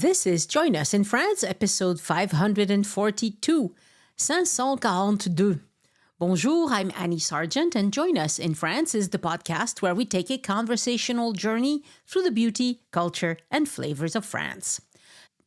This is Join Us in France, episode 542, 542. Bonjour, I'm Annie Sargent, and Join Us in France is the podcast where we take a conversational journey through the beauty, culture, and flavors of France.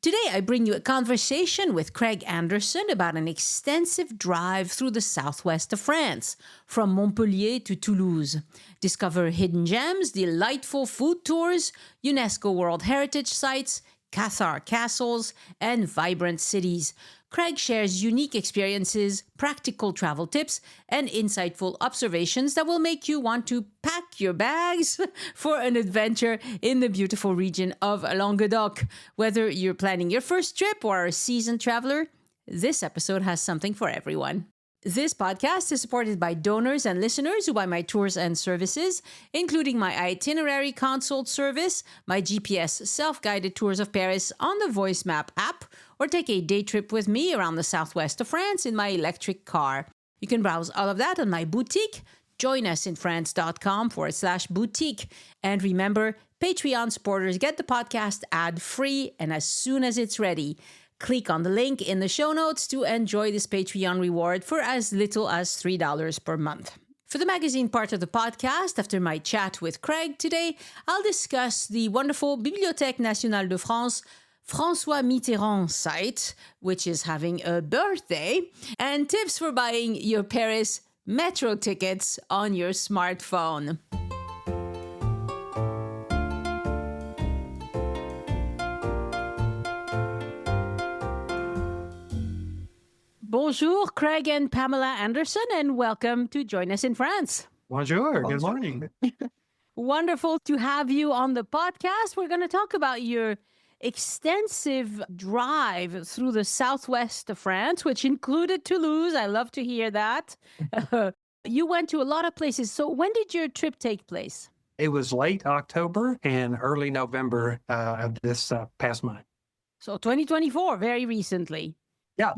Today, I bring you a conversation with Craig Anderson about an extensive drive through the southwest of France, from Montpellier to Toulouse. Discover hidden gems, delightful food tours, UNESCO World Heritage Sites, Cathar castles, and vibrant cities. Craig shares unique experiences, practical travel tips, and insightful observations that will make you want to pack your bags for an adventure in the beautiful region of Languedoc. Whether you're planning your first trip or a seasoned traveler, this episode has something for everyone. This podcast is supported by donors and listeners who buy my tours and services, including my itinerary consult service, my GPS self-guided tours of Paris on the Voice Map app, or take a day trip with me around the southwest of France in my electric car. You can browse all of that on my boutique, joinusinfrance.com/boutique. And remember, Patreon supporters get the podcast ad-free and as soon as it's ready. Click on the link in the show notes to enjoy this Patreon reward for as little as $3 per month. For the magazine part of the podcast, after my chat with Craig today, I'll discuss the wonderful Bibliothèque Nationale de France François Mitterrand site, which is having a birthday, and tips for buying your Paris metro tickets on your smartphone. Bonjour, Craig and Pamela Anderson, and welcome to Join Us in France. Bonjour. Good morning. Wonderful to have you on the podcast. We're going to talk about your extensive drive through the southwest of France, which included Toulouse. I love to hear that. You went to a lot of places. So when did your trip take place? It was late October and early November of this past month. So 2024, very recently. Yeah.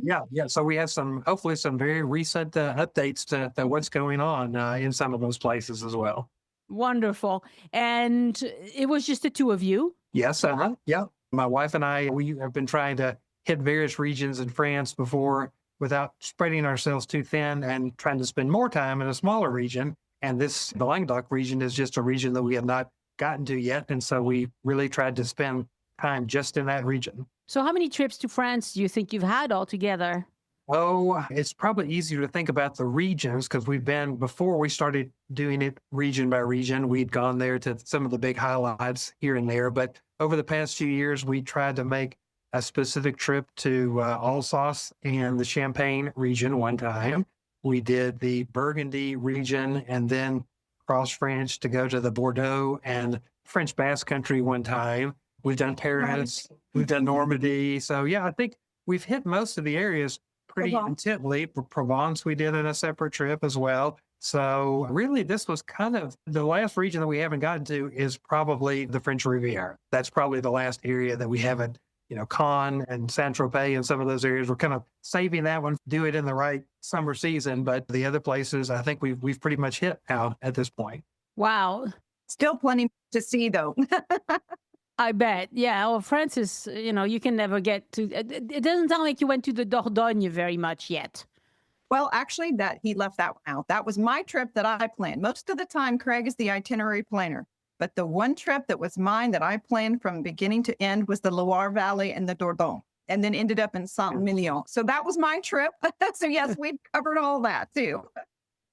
So we have hopefully some very recent updates to what's going on in some of those places as well. Wonderful. And it was just the two of you? Yes. Yeah. My wife and I, we have been trying to hit various regions in France before without spreading ourselves too thin and trying to spend more time in a smaller region. And the Languedoc region is just a region that we have not gotten to yet. And so we really tried to spend time just in that region. So how many trips to France do you think you've had altogether? Oh, it's probably easier to think about the regions because before we started doing it region by region, we'd gone there to some of the big highlights here and there. But over the past few years, we tried to make a specific trip to Alsace and the Champagne region one time. We did the Burgundy region and then cross France to go to the Bordeaux and French Basque Country one time. We've done Paris, we've done Normandy. So yeah, I think we've hit most of the areas pretty intently. Provence we did in a separate trip as well. So really this was kind of the last region that we haven't gotten to is probably the French Riviera. That's probably the last area that we haven't, Cannes and Saint-Tropez and some of those areas. We're kind of saving that one, do it in the right summer season. But the other places, I think we've pretty much hit now at this point. Wow. Still plenty to see though. I bet. Yeah. Well, France is, you can never get to, it doesn't sound like you went to the Dordogne very much yet. Well, actually, he left that one out. That was my trip that I planned. Most of the time, Craig is the itinerary planner. But the one trip that was mine that I planned from beginning to end was the Loire Valley and the Dordogne, and then ended up in Saint-Guilhem. So that was my trip. So yes, we've covered all that too.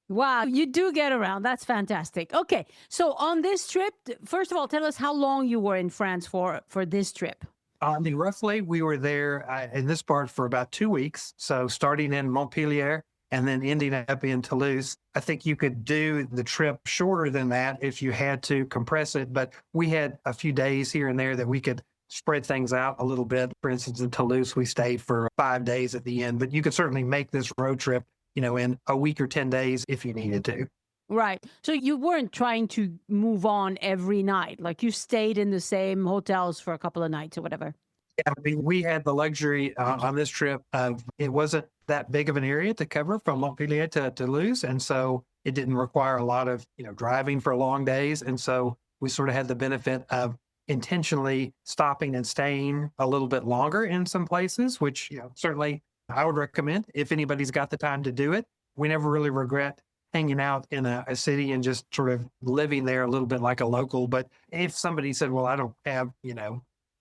Wow, you do get around. That's fantastic. Okay, so on this trip, first of all, tell us how long you were in France for this trip. Roughly, we were there in this part for about 2 weeks. So starting in Montpellier and then ending up in Toulouse. I think you could do the trip shorter than that if you had to compress it. But we had a few days here and there that we could spread things out a little bit. For instance, in Toulouse, we stayed for 5 days at the end. But you could certainly make this road trip in a week or 10 days if you needed to. Right. So you weren't trying to move on every night. Like you stayed in the same hotels for a couple of nights or whatever. Yeah, I mean, we had the luxury on this trip of it wasn't that big of an area to cover from Montpellier to Toulouse. And so it didn't require a lot of, driving for long days. And so we sort of had the benefit of intentionally stopping and staying a little bit longer in some places, which certainly I would recommend if anybody's got the time to do it. We never really regret hanging out in a city and just sort of living there a little bit like a local. But if somebody said, well, I don't have,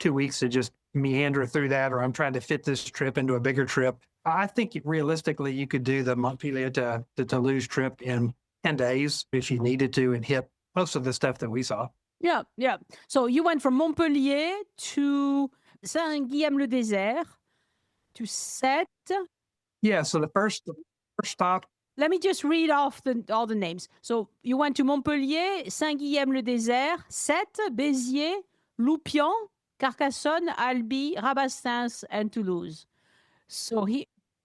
2 weeks to just meander through that, or I'm trying to fit this trip into a bigger trip, I think realistically you could do the Montpellier to Toulouse trip in 10 days if you needed to and hit most of the stuff that we saw. Yeah, yeah. So you went from Montpellier to Saint-Guilhem-le-Désert to Sète. Yeah, so the first stop. Let me just read off all the names. So you went to Montpellier, Saint-Guilhem-le-Désert, Sète, Béziers, Loupion, Carcassonne, Albi, Rabastens, and Toulouse. So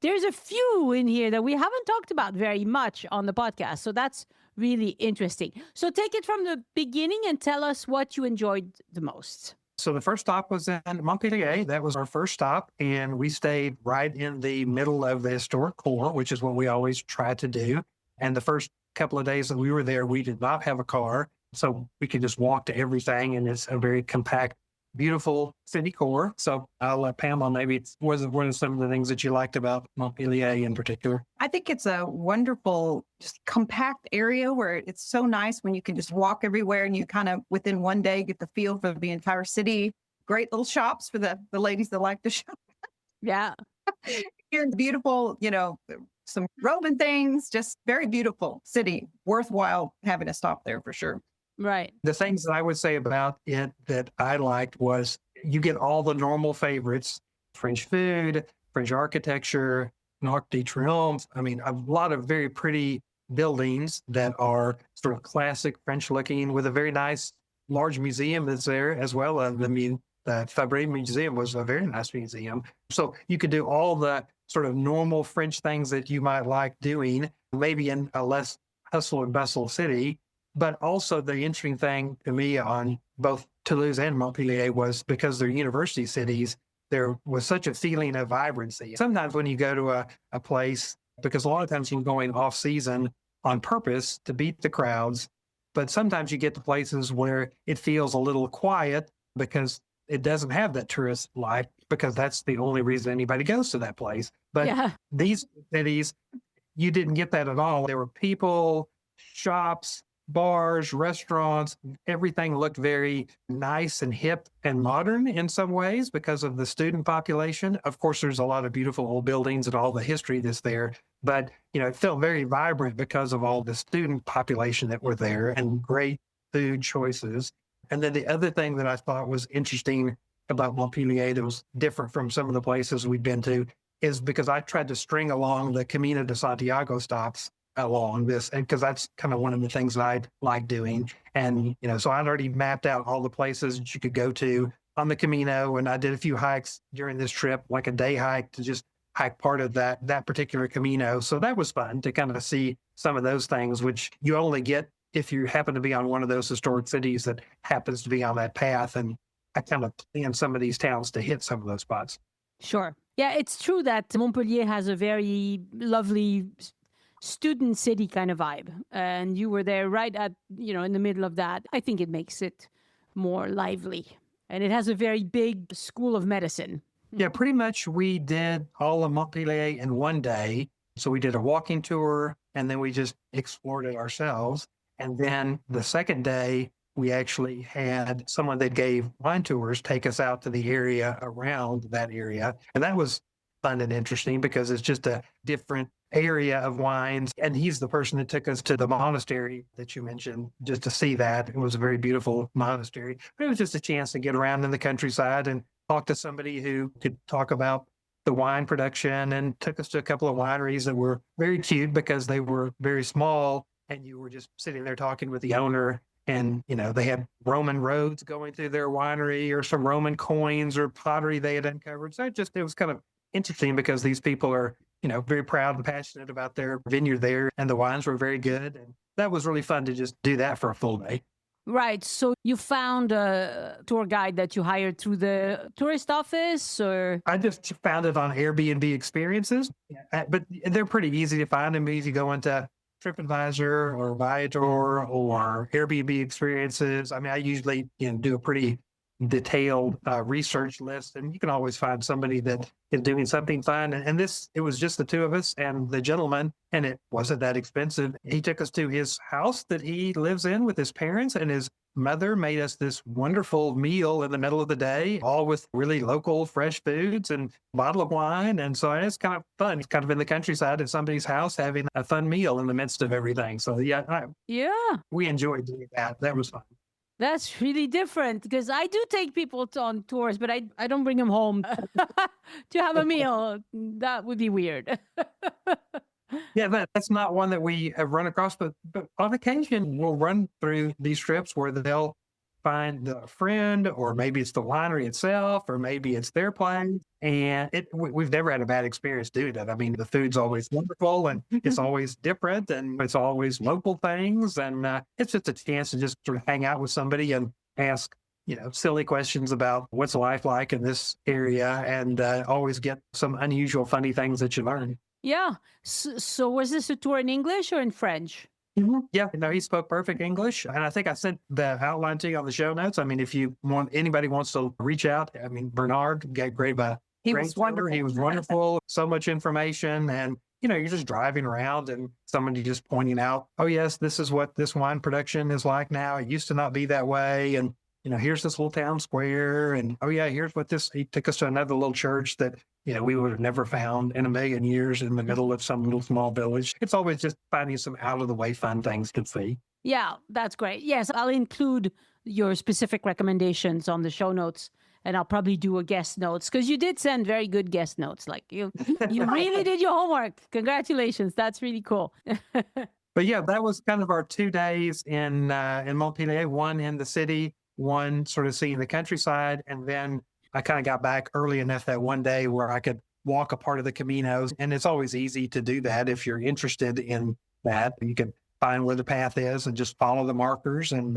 there's a few in here that we haven't talked about very much on the podcast. So that's really interesting. So take it from the beginning and tell us what you enjoyed the most. So the first stop was in Montpellier. That was our first stop. And we stayed right in the middle of the historic core, which is what we always try to do. And the first couple of days that we were there, we did not have a car. So we could just walk to everything. And it's a very compact, beautiful city core. So I'll let Pamela, maybe what are some of the things that you liked about Montpellier in particular? I think it's a wonderful, just compact area where it's so nice when you can just walk everywhere and you kind of within one day get the feel for the entire city. Great little shops for the ladies that like to shop. Yeah. Here, beautiful, some Roman things, just very beautiful city. Worthwhile having a stop there for sure. Right. The things that I would say about it that I liked was you get all the normal favorites: French food, French architecture, Arc de Triomphe. I mean, a lot of very pretty buildings that are sort of classic French looking, with a very nice large museum that's there as well. The Fabre Museum was a very nice museum. So you could do all the sort of normal French things that you might like doing, maybe in a less hustle and bustle city. But also the interesting thing to me on both Toulouse and Montpellier was because they're university cities, there was such a feeling of vibrancy. Sometimes when you go to a place, because a lot of times you're going off season on purpose to beat the crowds, but sometimes you get to places where it feels a little quiet because it doesn't have that tourist life, because that's the only reason anybody goes to that place. But these cities, you didn't get that at all. There were people, shops, bars, restaurants, everything looked very nice and hip and modern in some ways because of the student population. Of course, there's a lot of beautiful old buildings and all the history that's there, but it felt very vibrant because of all the student population that were there and great food choices. And then the other thing that I thought was interesting about Montpellier that was different from some of the places we've been to is because I tried to string along the Camino de Santiago stops along this, and because that's kind of one of the things that I like doing. And, so I'd already mapped out all the places that you could go to on the Camino. And I did a few hikes during this trip, like a day hike to just hike part of that particular Camino. So that was fun to kind of see some of those things, which you only get if you happen to be on one of those historic cities that happens to be on that path. And I kind of plan some of these towns to hit some of those spots. Sure. Yeah, it's true that Montpellier has a very lovely student city kind of vibe, and you were there right at in the middle of that. I think it makes it more lively, and it has a very big school of medicine. Yeah, pretty much we did all of Montpellier in one day. So we did a walking tour, and then we just explored it ourselves. And then the second day we actually had someone that gave wine tours take us out to the area around that area, and that was fun and interesting because it's just a different area of wines. And he's the person that took us to the monastery that you mentioned, just to see that. It was a very beautiful monastery. But it was just a chance to get around in the countryside and talk to somebody who could talk about the wine production, and took us to a couple of wineries that were very cute because they were very small. And you were just sitting there talking with the owner. And, they had Roman roads going through their winery, or some Roman coins or pottery they had uncovered. So it was kind of interesting because these people are, very proud and passionate about their vineyard there, and the wines were very good. And that was really fun to just do that for a full day. Right. So you found a tour guide that you hired through the tourist office, or? I just found it on Airbnb experiences, but they're pretty easy to find. And easy to go into TripAdvisor or Viator or Airbnb experiences. I mean, I usually do a pretty detailed research list, and you can always find somebody that is doing something fun. And this, it was just the two of us and the gentleman, and it wasn't that expensive. He took us to his house that he lives in with his parents, and his mother made us this wonderful meal in the middle of the day, all with really local fresh foods and a bottle of wine. And so it's kind of fun, kind of in the countryside at somebody's house, having a fun meal in the midst of everything. So yeah, Yeah. we enjoyed doing that. That was fun. That's really different because I do take people on tours, but I don't bring them home to have a meal. That would be weird. Yeah, that's not one that we have run across, but on occasion we'll run through these trips where they'll find a friend, or maybe it's the winery itself, or maybe it's their place. And we've never had a bad experience doing that. I mean, the food's always wonderful, and it's always different, and it's always local things. And it's just a chance to just sort of hang out with somebody and ask, silly questions about what's life like in this area, and always get some unusual, funny things that you learn. Yeah. So was this a tour in English or in French? Yeah, he spoke perfect English. And I think I sent the outline to you on the show notes. I mean, if anybody wants to reach out, I mean, Bernard gave great. He was wonderful. He was wonderful. So much information. And, you're just driving around and somebody just pointing out, oh, yes, this is what this wine production is like now. It used to not be that way. And, here's this little town square. And, oh, yeah, here's what he took us to another little church that, we would have never found in a million years in the middle of some little small village. It's always just finding some out-of-the-way fun things to see. Yeah, that's great. Yes, I'll include your specific recommendations on the show notes, and I'll probably do a guest notes because you did send very good guest notes. Like you really did your homework. Congratulations. That's really cool. But yeah, that was kind of our 2 days in Montpellier, one in the city, one sort of seeing the countryside, and then I kind of got back early enough that one day where I could walk a part of the Caminos. And it's always easy to do that if you're interested in that. You can find where the path is and just follow the markers, and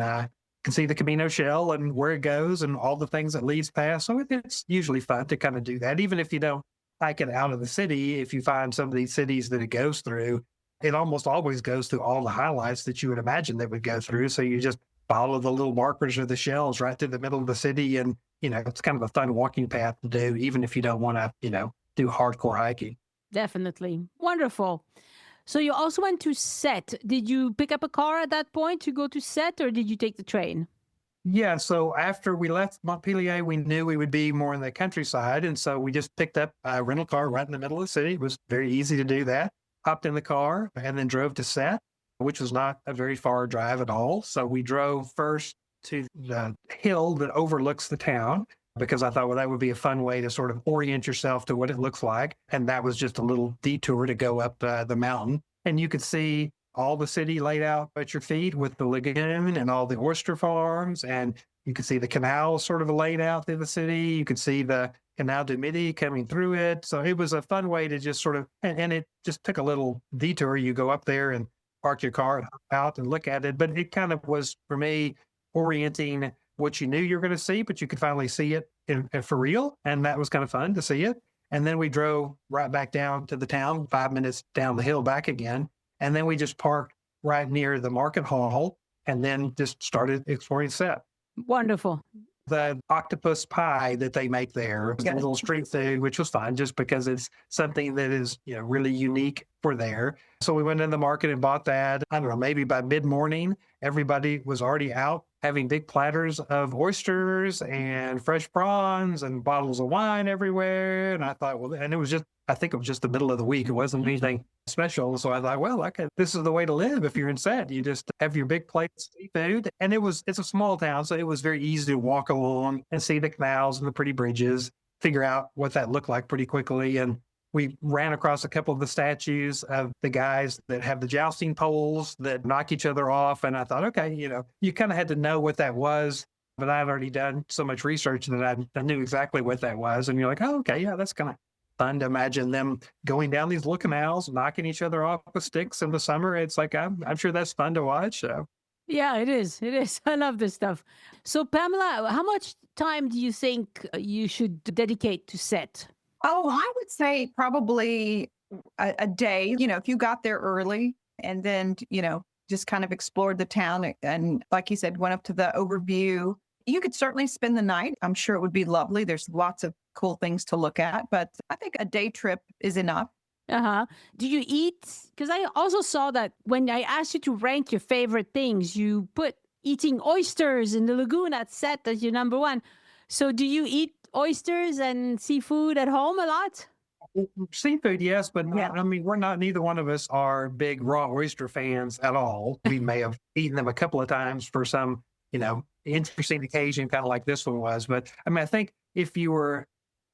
can see the Camino shell and where it goes and all the things that leads past. So it's usually fun to kind of do that. Even if you don't hike it out of the city, if you find some of these cities that it goes through, it almost always goes through all the highlights that you would imagine that would go through. So you just follow the little markers or the shells right through the middle of the city. And, it's kind of a fun walking path to do, even if you don't want to, do hardcore hiking. Definitely. Wonderful. So you also went to Sète. Did you pick up a car at that point to go to Sète, or did you take the train? Yeah. So after we left Montpellier, we knew we would be more in the countryside. And so we just picked up a rental car right in the middle of the city. It was very easy to do that. Hopped in the car and then drove to Sète, which was not a very far drive at all. So we drove first to the hill that overlooks the town, because I thought, well, that would be a fun way to sort of orient yourself to what it looks like. And that was just a little detour to go up the mountain. And you could see all the city laid out at your feet with the lagoon and all the oyster farms. And you could see the canal sort of laid out through the city. You could see the Canal du Midi coming through it. So it was a fun way to just sort of, and it just took a little detour. You go up there and park your car and hop out and look at it. But it kind of was, for me, orienting what you knew you were going to see, but you could finally see it for real. And that was kind of fun to see it. And then we drove right back down to the town, 5 minutes down the hill back again. And then we just parked right near the market hall and then just started exploring Sète. Wonderful. The octopus pie that they make there, a little street food, which was fun just because it's something that is, really unique for there. So we went in the market and bought that. I don't know, maybe by mid-morning, everybody was already out having big platters of oysters and fresh prawns and bottles of wine everywhere. And I thought, well, and I think it was just the middle of the week. It wasn't anything special. So I thought, well, okay, this is the way to live. If you're in Sète, you just have your big plates of seafood. And it's a small town, so it was very easy to walk along and see the canals and the pretty bridges, figure out what that looked like pretty quickly. And we ran across a couple of the statues of the guys that have the jousting poles that knock each other off. And I thought, okay, you kind of had to know what that was. But I had already done so much research that I knew exactly what that was. And you're like, oh, okay, yeah, that's kind of fun to imagine them going down these little canals, knocking each other off with sticks in the summer. It's like, I'm sure that's fun to watch. So. Yeah, it is. It is. I love this stuff. So, Pamela, how much time do you think you should dedicate to Sète? Oh, I would say probably a day, if you got there early and then, just kind of explored the town and, like you said, went up to the overview. You could certainly spend the night. I'm sure it would be lovely. There's lots of cool things to look at, but I think a day trip is enough. Uh-huh. Do you eat? Because I also saw that when I asked you to rank your favorite things, you put eating oysters in the lagoon at Sète as your number one. So do you eat oysters and seafood at home a lot? Seafood, yes, but Yeah. I mean, neither one of us are big raw oyster fans at all. We may have eaten them a couple of times for some, interesting occasion, kind of like this one was. But I mean, I think if you were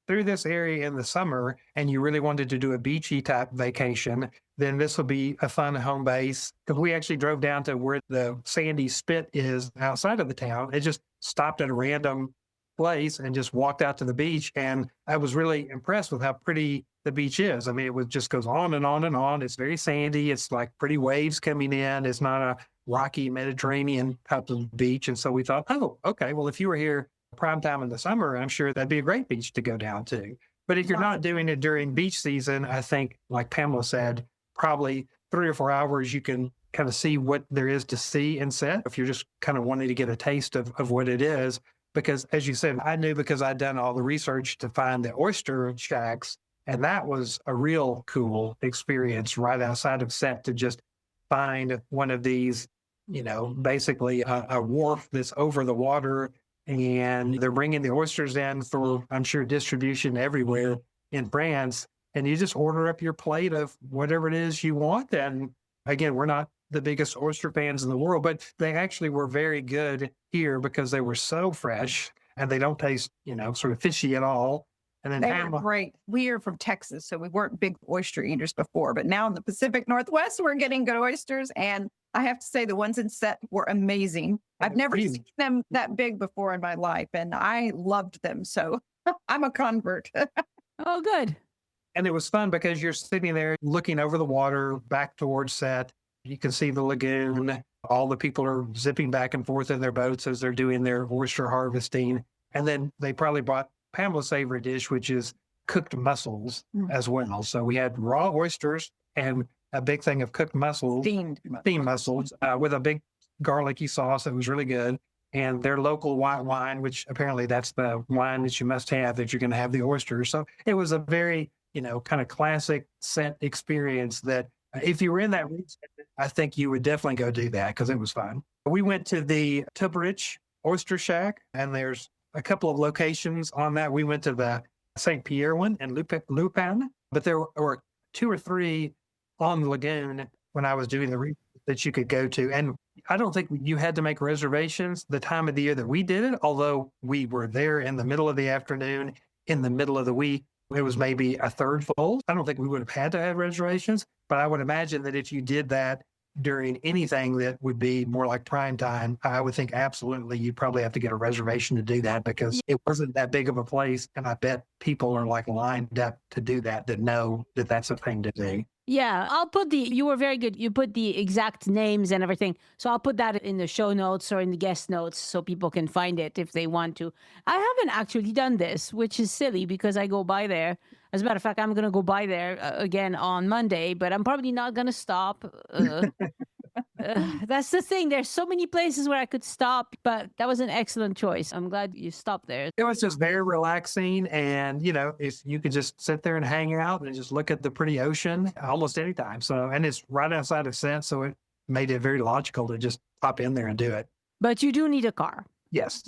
through this area in the summer and you really wanted to do a beachy type vacation, then this would be a fun home base. Because we actually drove down to where the sandy spit is outside of the town. It just stopped at a random place and just walked out to the beach. And I was really impressed with how pretty the beach is. I mean, just goes on and on and on. It's very sandy. It's like pretty waves coming in. It's not a rocky Mediterranean type of beach. And so we thought, oh, okay, well, if you were here prime time in the summer, I'm sure that'd be a great beach to go down to. But if you're not doing it during beach season, I think, like Pamela said, probably 3 or 4 hours, you can kind of see what there is to see in Sète if you're just kind of wanting to get a taste of what it is. Because as you said, I knew because I'd done all the research to find the oyster shacks. And that was a real cool experience right outside of Sète to just find one of these, basically a wharf that's over the water. And they're bringing the oysters in for, I'm sure, distribution everywhere in France. And you just order up your plate of whatever it is you want. And again, we're not the biggest oyster fans in the world, but they actually were very good here because they were so fresh and they don't taste, sort of fishy at all. And then They were great. We are from Texas, so we weren't big oyster eaters before, but now in the Pacific Northwest, we're getting good oysters. And I have to say the ones in Sète were amazing. I've never seen them that big before in my life, and I loved them. So I'm a convert. Oh, good. And it was fun because you're sitting there looking over the water back towards Sète. You can see the lagoon. All the people are zipping back and forth in their boats as they're doing their oyster harvesting. And then they probably brought Pamela's favorite dish, which is cooked mussels as well. So we had raw oysters and a big thing of cooked mussels, steamed mussels with a big garlicky sauce that was really good. And their local white wine, which apparently that's the wine that you must have if you're going to have the oysters. So it was a very, kind of classic Sète experience that if you were in that region, I think you would definitely go do that because it was fun. We went to the Tuberich Oyster Shack, and there's a couple of locations on that. We went to the St. Pierre one and Lupin, but there were 2 or 3 on the lagoon when I was doing the research that you could go to. And I don't think you had to make reservations the time of the year that we did it, although we were there in the middle of the afternoon, in the middle of the week. It was maybe a third full. I don't think we would have had to have reservations, but I would imagine that if you did that during anything that would be more like prime time, I would think absolutely you'd probably have to get a reservation to do that because it wasn't that big of a place. And I bet people are like lined up to do that know that that's a thing to do. Yeah, I'll put you were very good. You put the exact names and everything. So I'll put that in the show notes or in the guest notes so people can find it if they want to. I haven't actually done this, which is silly because I go by there. As a matter of fact, I'm going to go by there again on Monday, but I'm probably not going to stop. That's the thing. There's so many places where I could stop, but that was an excellent choice. I'm glad you stopped there. It was just very relaxing. And, if you could just sit there and hang out and just look at the pretty ocean almost any time. So, and it's right outside of Sète. So it made it very logical to just pop in there and do it. But you do need a car. Yes.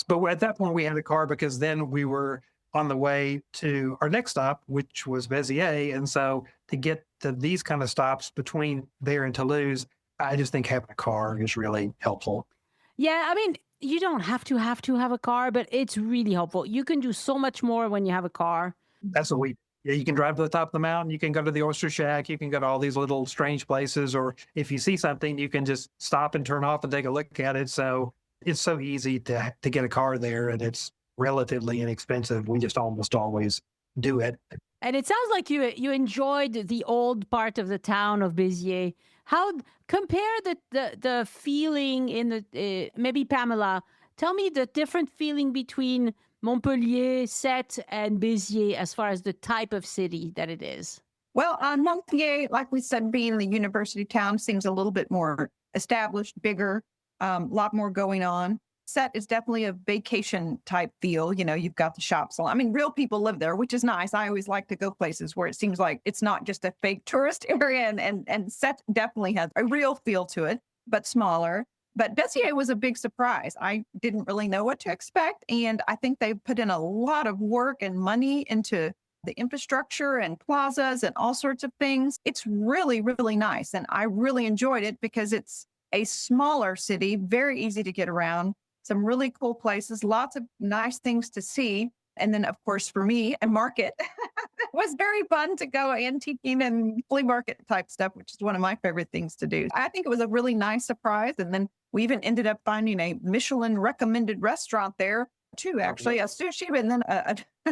But at that point we had a car because then we were on the way to our next stop, which was Béziers. And so to get to these kind of stops between there and Toulouse, I just think having a car is really helpful. Yeah, I mean, you don't have to have a car, but it's really helpful. You can do so much more when you have a car. That's what you can drive to the top of the mountain. You can go to the oyster shack. You can go to all these little strange places. Or if you see something, you can just stop and turn off and take a look at it. So it's so easy to get a car there, and it's relatively inexpensive. We just almost always do it. And it sounds like you enjoyed the old part of the town of Béziers. How compare the feeling in the maybe Pamela, tell me the different feeling between Montpellier, Sète, and Béziers as far as the type of city that it is. Well, Montpellier, like we said, being the university town, seems a little bit more established, bigger, a lot more going on. Sète is definitely a vacation type feel. You know, you've got the shops. I mean, real people live there, which is nice. I always like to go places where it seems like it's not just a fake tourist area. And Sète definitely has a real feel to it, but smaller. But Béziers was a big surprise. I didn't really know what to expect. And I think they put in a lot of work and money into the infrastructure and plazas and all sorts of things. It's really, really nice. And I really enjoyed it because it's a smaller city, very easy to get around, some really cool places, lots of nice things to see. And then, of course, for me, a market. It was very fun to go antiquing and flea market type stuff, which is one of my favorite things to do. I think it was a really nice surprise. And then we even ended up finding a Michelin recommended restaurant there too, actually, a sushi, and then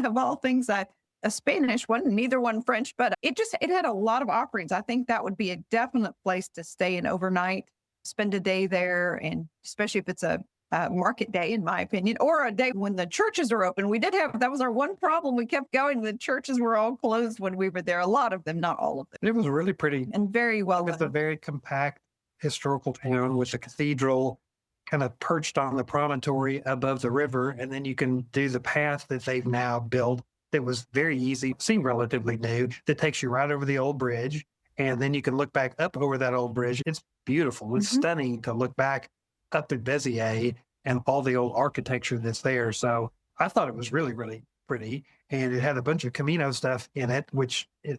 of all things, a Spanish one, neither one French, but it had a lot of offerings. I think that would be a definite place to stay an overnight, spend a day there, and especially if it's a market day, in my opinion, or a day when the churches are open. That was our one problem. We kept going. The churches were all closed when we were there. A lot of them, not all of them. It was really pretty. And very well It's a done. very compact historical town with the cathedral kind of perched on the promontory above the river. And then you can do the path that they've now built that was very easy, seemed relatively new, that takes you right over the old bridge. And then you can look back up over that old bridge. It's beautiful. It's stunning to look back up at Béziers and all the old architecture that's there. So I thought it was really, really pretty. And it had a bunch of Camino stuff in it,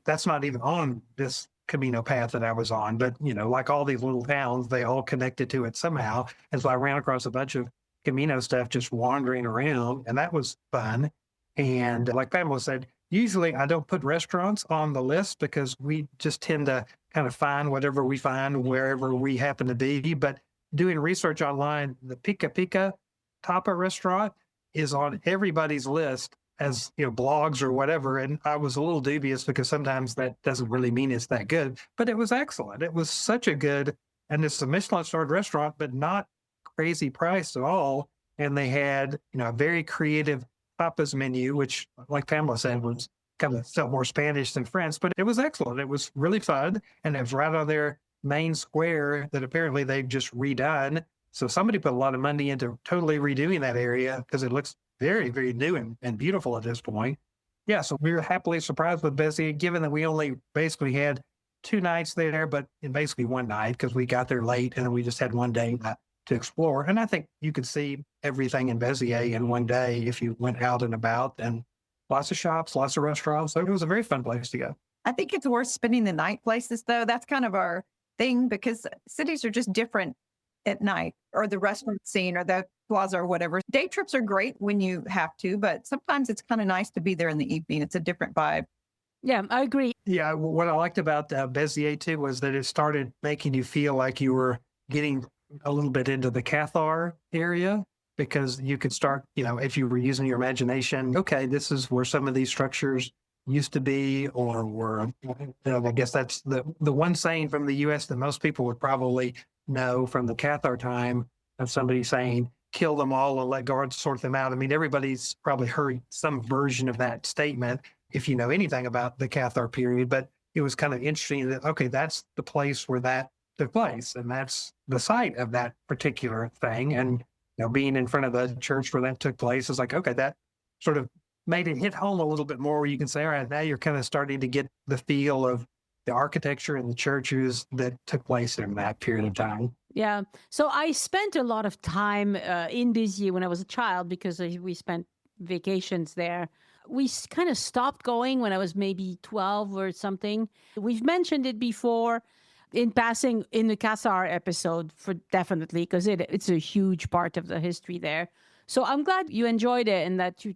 that's not even on this Camino path that I was on. But, you know, like all these little towns, they all connected to it somehow. And so I ran across a bunch of Camino stuff just wandering around, and that was fun. And like Pamela said, usually I don't put restaurants on the list because we just tend to kind of find whatever we find wherever we happen to be. But doing research online, the Pica Pica Tapa restaurant is on everybody's list as, you know, blogs or whatever. And I was a little dubious because sometimes that doesn't really mean it's that good, but it was excellent. It was such a good, and it's a Michelin starred restaurant, but not crazy priced at all. And they had, you know, a very creative tapas menu, which, like Pamela said, was kind of felt more Spanish than French, but it was excellent. It was really fun. And it was right on their main square that apparently they've just redone. So somebody put a lot of money into totally redoing that area because it looks very, very new and beautiful at this point. Yeah, so we were happily surprised with Béziers, given that we only basically had 2 nights there, but in basically one night because we got there late and then we just had one day to explore. And I think you could see everything in Béziers in one day if you went out and about, and lots of shops, lots of restaurants. So it was a very fun place to go. I think it's worth spending the night places, though. That's kind of our thing because cities are just different at night, or the restaurant scene or the plaza or whatever. Day trips are great when you have to, but sometimes it's kind of nice to be there in the evening. It's a different vibe. Yeah, I agree. Yeah, what I liked about Béziers too was that it started making you feel like you were getting a little bit into the Cathar area, because you could start, you know, if you were using your imagination, okay, this is where some of these structures used to be, or were, you know, I guess that's the one saying from the U.S. that most people would probably know from the Cathar time, of somebody saying, kill them all and let guards sort them out. I mean, everybody's probably heard some version of that statement if you know anything about the Cathar period, but it was kind of interesting that, okay, that's the place where that took place, and that's the site of that particular thing. And, you know, being in front of the church where that took place is like, okay, that sort of made it hit home a little bit more, where you can say, all right, now you're kind of starting to get the feel of the architecture and the churches that took place in that period of time. Yeah. So I spent a lot of time in Béziers when I was a child because we spent vacations there. We kind of stopped going when I was maybe 12 or something. We've mentioned it before in passing in the Cathar episode, for definitely, because it's a huge part of the history there. So I'm glad you enjoyed it and that you're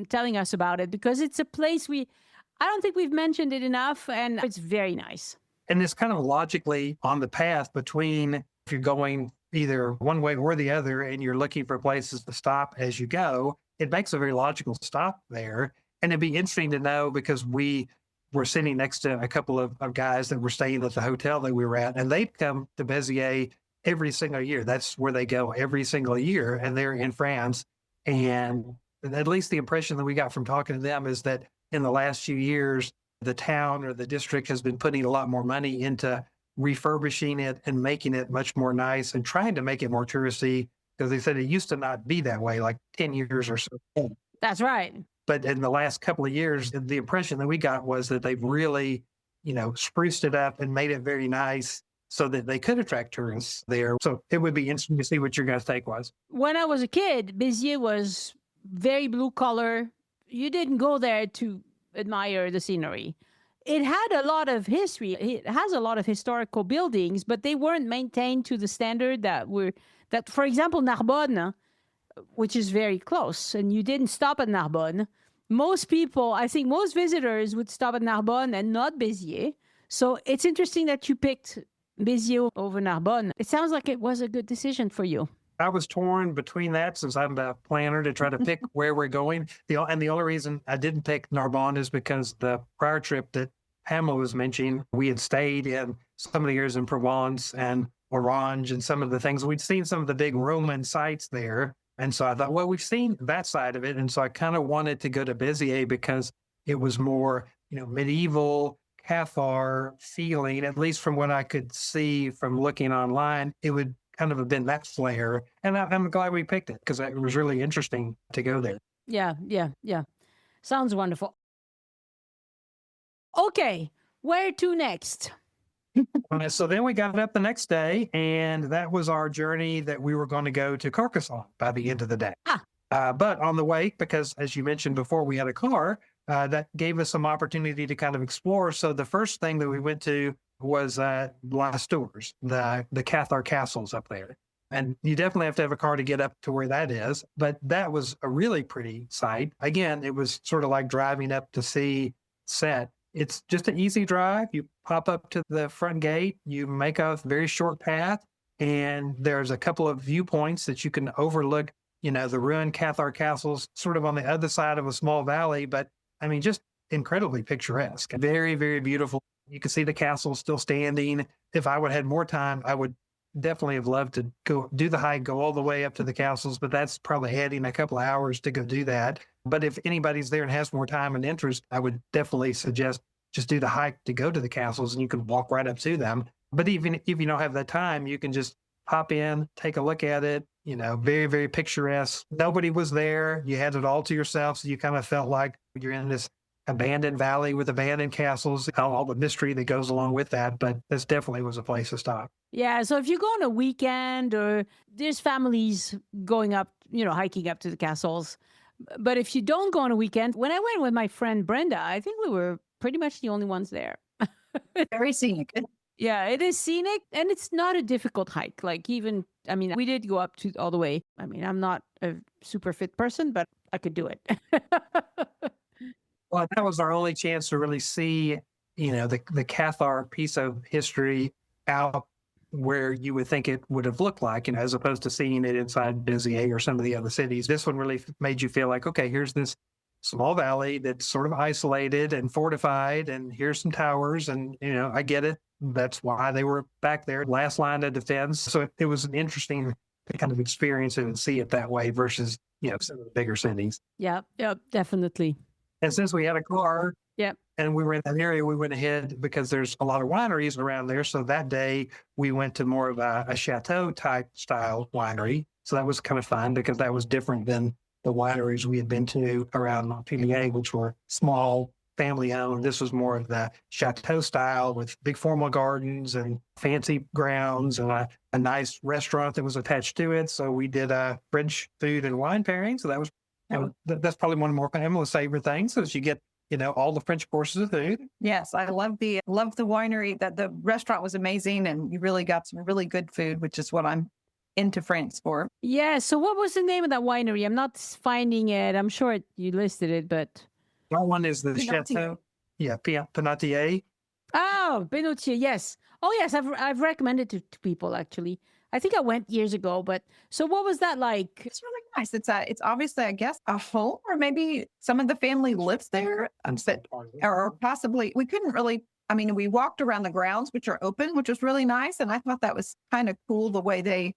telling us about it, because it's a place I don't think we've mentioned it enough, and it's very nice. And it's kind of logically on the path between, if you're going either one way or the other and you're looking for places to stop as you go, it makes a very logical stop there. And it'd be interesting to know, because we were sitting next to a couple of guys that were staying at the hotel that we were at, and they'd come to Béziers every single year. That's where they go every single year, and they're in France. And at least the impression that we got from talking to them is that in the last few years, the town or the district has been putting a lot more money into refurbishing it and making it much more nice and trying to make it more touristy because they said it used to not be that way, like 10 years or so. That's right. But in the last couple of years, the impression that we got was that they've really, spruced it up and made it very nice so that they could attract tourists there. So it would be interesting to see what your guys' take was. When I was a kid, Béziers was very blue collar. You didn't go there to admire the scenery. It had a lot of history. It has a lot of historical buildings, but they weren't maintained to the standard that, for example, Narbonne, which is very close, and you didn't stop at Narbonne. Most people, I think most visitors would stop at Narbonne and not Béziers. So it's interesting that you picked Béziers over Narbonne. It sounds like it was a good decision for you. I was torn between that since I'm a planner to try to pick where we're going. And the only reason I didn't pick Narbonne is because the prior trip that Pamela was mentioning, we had stayed in some of the areas in Provence and Orange and some of the things. We'd seen some of the big Roman sites there. And so I thought, well, we've seen that side of it. And so I kind of wanted to go to Béziers because it was more, medieval Cathar feeling, at least from what I could see from looking online. It would kind of have been that flair. And I'm glad we picked it because it was really interesting to go there. Yeah. Sounds wonderful. Okay, where to next? So then we got up the next day, and that was our journey that we were going to go to Carcassonne by the end of the day. But on the way, because as you mentioned before, we had a car, that gave us some opportunity to kind of explore. So the first thing that we went to was Lastours, the Cathar castles up there. And you definitely have to have a car to get up to where that is. But that was a really pretty sight. Again, it was sort of like driving up to see Sète. It's just an easy drive. You pop up to the front gate, you make a very short path, and there's a couple of viewpoints that you can overlook, the ruined Cathar castles sort of on the other side of a small valley. But I mean, just incredibly picturesque. Very, very beautiful. You can see the castle still standing. If I would have had more time, I would definitely have loved to go do the hike, go all the way up to the castles, but that's probably adding a couple of hours to go do that. But if anybody's there and has more time and interest, I would definitely suggest just do the hike to go to the castles, and you can walk right up to them. But even if you don't have that time, you can just pop in, take a look at it, very, very picturesque. Nobody was there. You had it all to yourself. So you kind of felt like you're in this abandoned valley with abandoned castles, all the mystery that goes along with that. But this definitely was a place to stop. Yeah. So if you go on a weekend, or there's families going up, hiking up to the castles. But if you don't go on a weekend, when I went with my friend Brenda, I think we were pretty much the only ones there. Very scenic. Yeah, it is scenic, and it's not a difficult hike. We did go up to all the way. I mean, I'm not a super fit person, but I could do it. Well, that was our only chance to really see, the Cathar piece of history out where you would think it would have looked like, as opposed to seeing it inside Béziers or some of the other cities. This one really made you feel like, okay, here's this small valley that's sort of isolated and fortified, and here's some towers, and, I get it. That's why they were back there, last line of defense. So it was an interesting kind of experience and see it that way versus, some of the bigger cities. Yeah, definitely. And since we had a car, Yep. and we were in that area, we went ahead because there's a lot of wineries around there. So that day we went to more of a chateau type style winery. So that was kind of fun because that was different than the wineries we had been to around Montpellier, which were small, family owned. This was more of the chateau style with big formal gardens and fancy grounds and a nice restaurant that was attached to it. So we did a French food and wine pairing. So that was, that's probably one of more Pamela's favorite things. So you get, all the French courses of food. Yes, I love the winery. That the restaurant was amazing, and you really got some really good food, which is what I'm into France for. Yeah. So what was the name of that winery? I'm not finding it. I'm sure you listed it, but That one is the Penautier. Chateau. Yeah, Penautier. oh, Penautier. Yes. Oh, yes. I've recommended it to people actually. I think I went years ago, but so what was that like? It's really nice. It's obviously, I guess, a home, or maybe some of the family lives there, or possibly we couldn't really. I mean, we walked around the grounds, which are open, which was really nice, and I thought that was kind of cool the way they.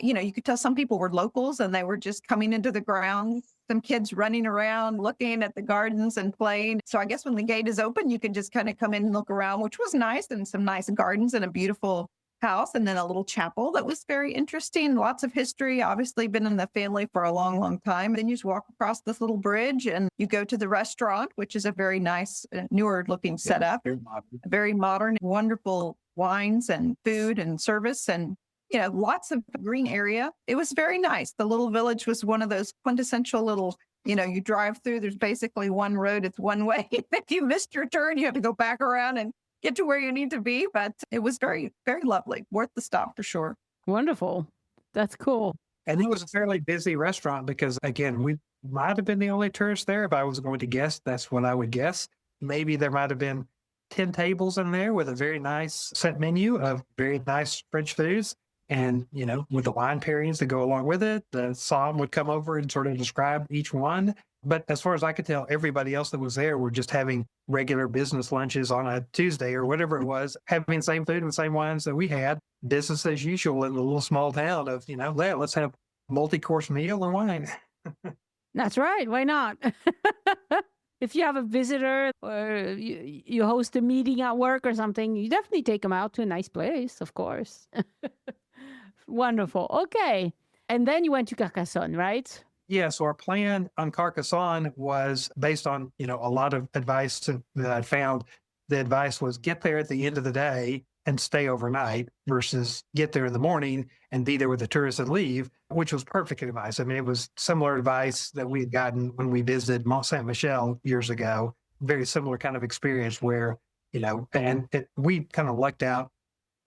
You could tell some people were locals and they were just coming into the grounds, some kids running around, looking at the gardens and playing. So I guess when the gate is open, you can just kind of come in and look around, which was nice, and some nice gardens and a beautiful house and then a little chapel that was very interesting. Lots of history, obviously been in the family for a long, long time. Then you just walk across this little bridge and you go to the restaurant, which is a very nice, newer looking setup, very modern, wonderful wines and food and service and lots of green area. It was very nice. The little village was one of those quintessential little, you drive through, there's basically one road, it's one way. If you missed your turn, you have to go back around and get to where you need to be. But it was very, very lovely. Worth the stop for sure. Wonderful. That's cool. And it was a fairly busy restaurant because, again, we might have been the only tourists there. If I was going to guess, that's what I would guess. Maybe there might have been 10 tables in there with a very nice set menu of very nice French foods. And, with the wine pairings that go along with it, the psalm would come over and sort of describe each one. But as far as I could tell, everybody else that was there were just having regular business lunches on a Tuesday or whatever it was, having the same food and the same wines that we had, business as usual in the little small town of, let's have multi-course meal and wine. That's right. Why not? If you have a visitor or you host a meeting at work or something, you definitely take them out to a nice place, of course. Wonderful. Okay. And then you went to Carcassonne, right? Yeah, so our plan on Carcassonne was based on, a lot of advice that I found. The advice was get there at the end of the day and stay overnight versus get there in the morning and be there with the tourists and leave, which was perfect advice. I mean, it was similar advice that we had gotten when we visited Mont Saint-Michel years ago. Very similar kind of experience where, we kind of lucked out.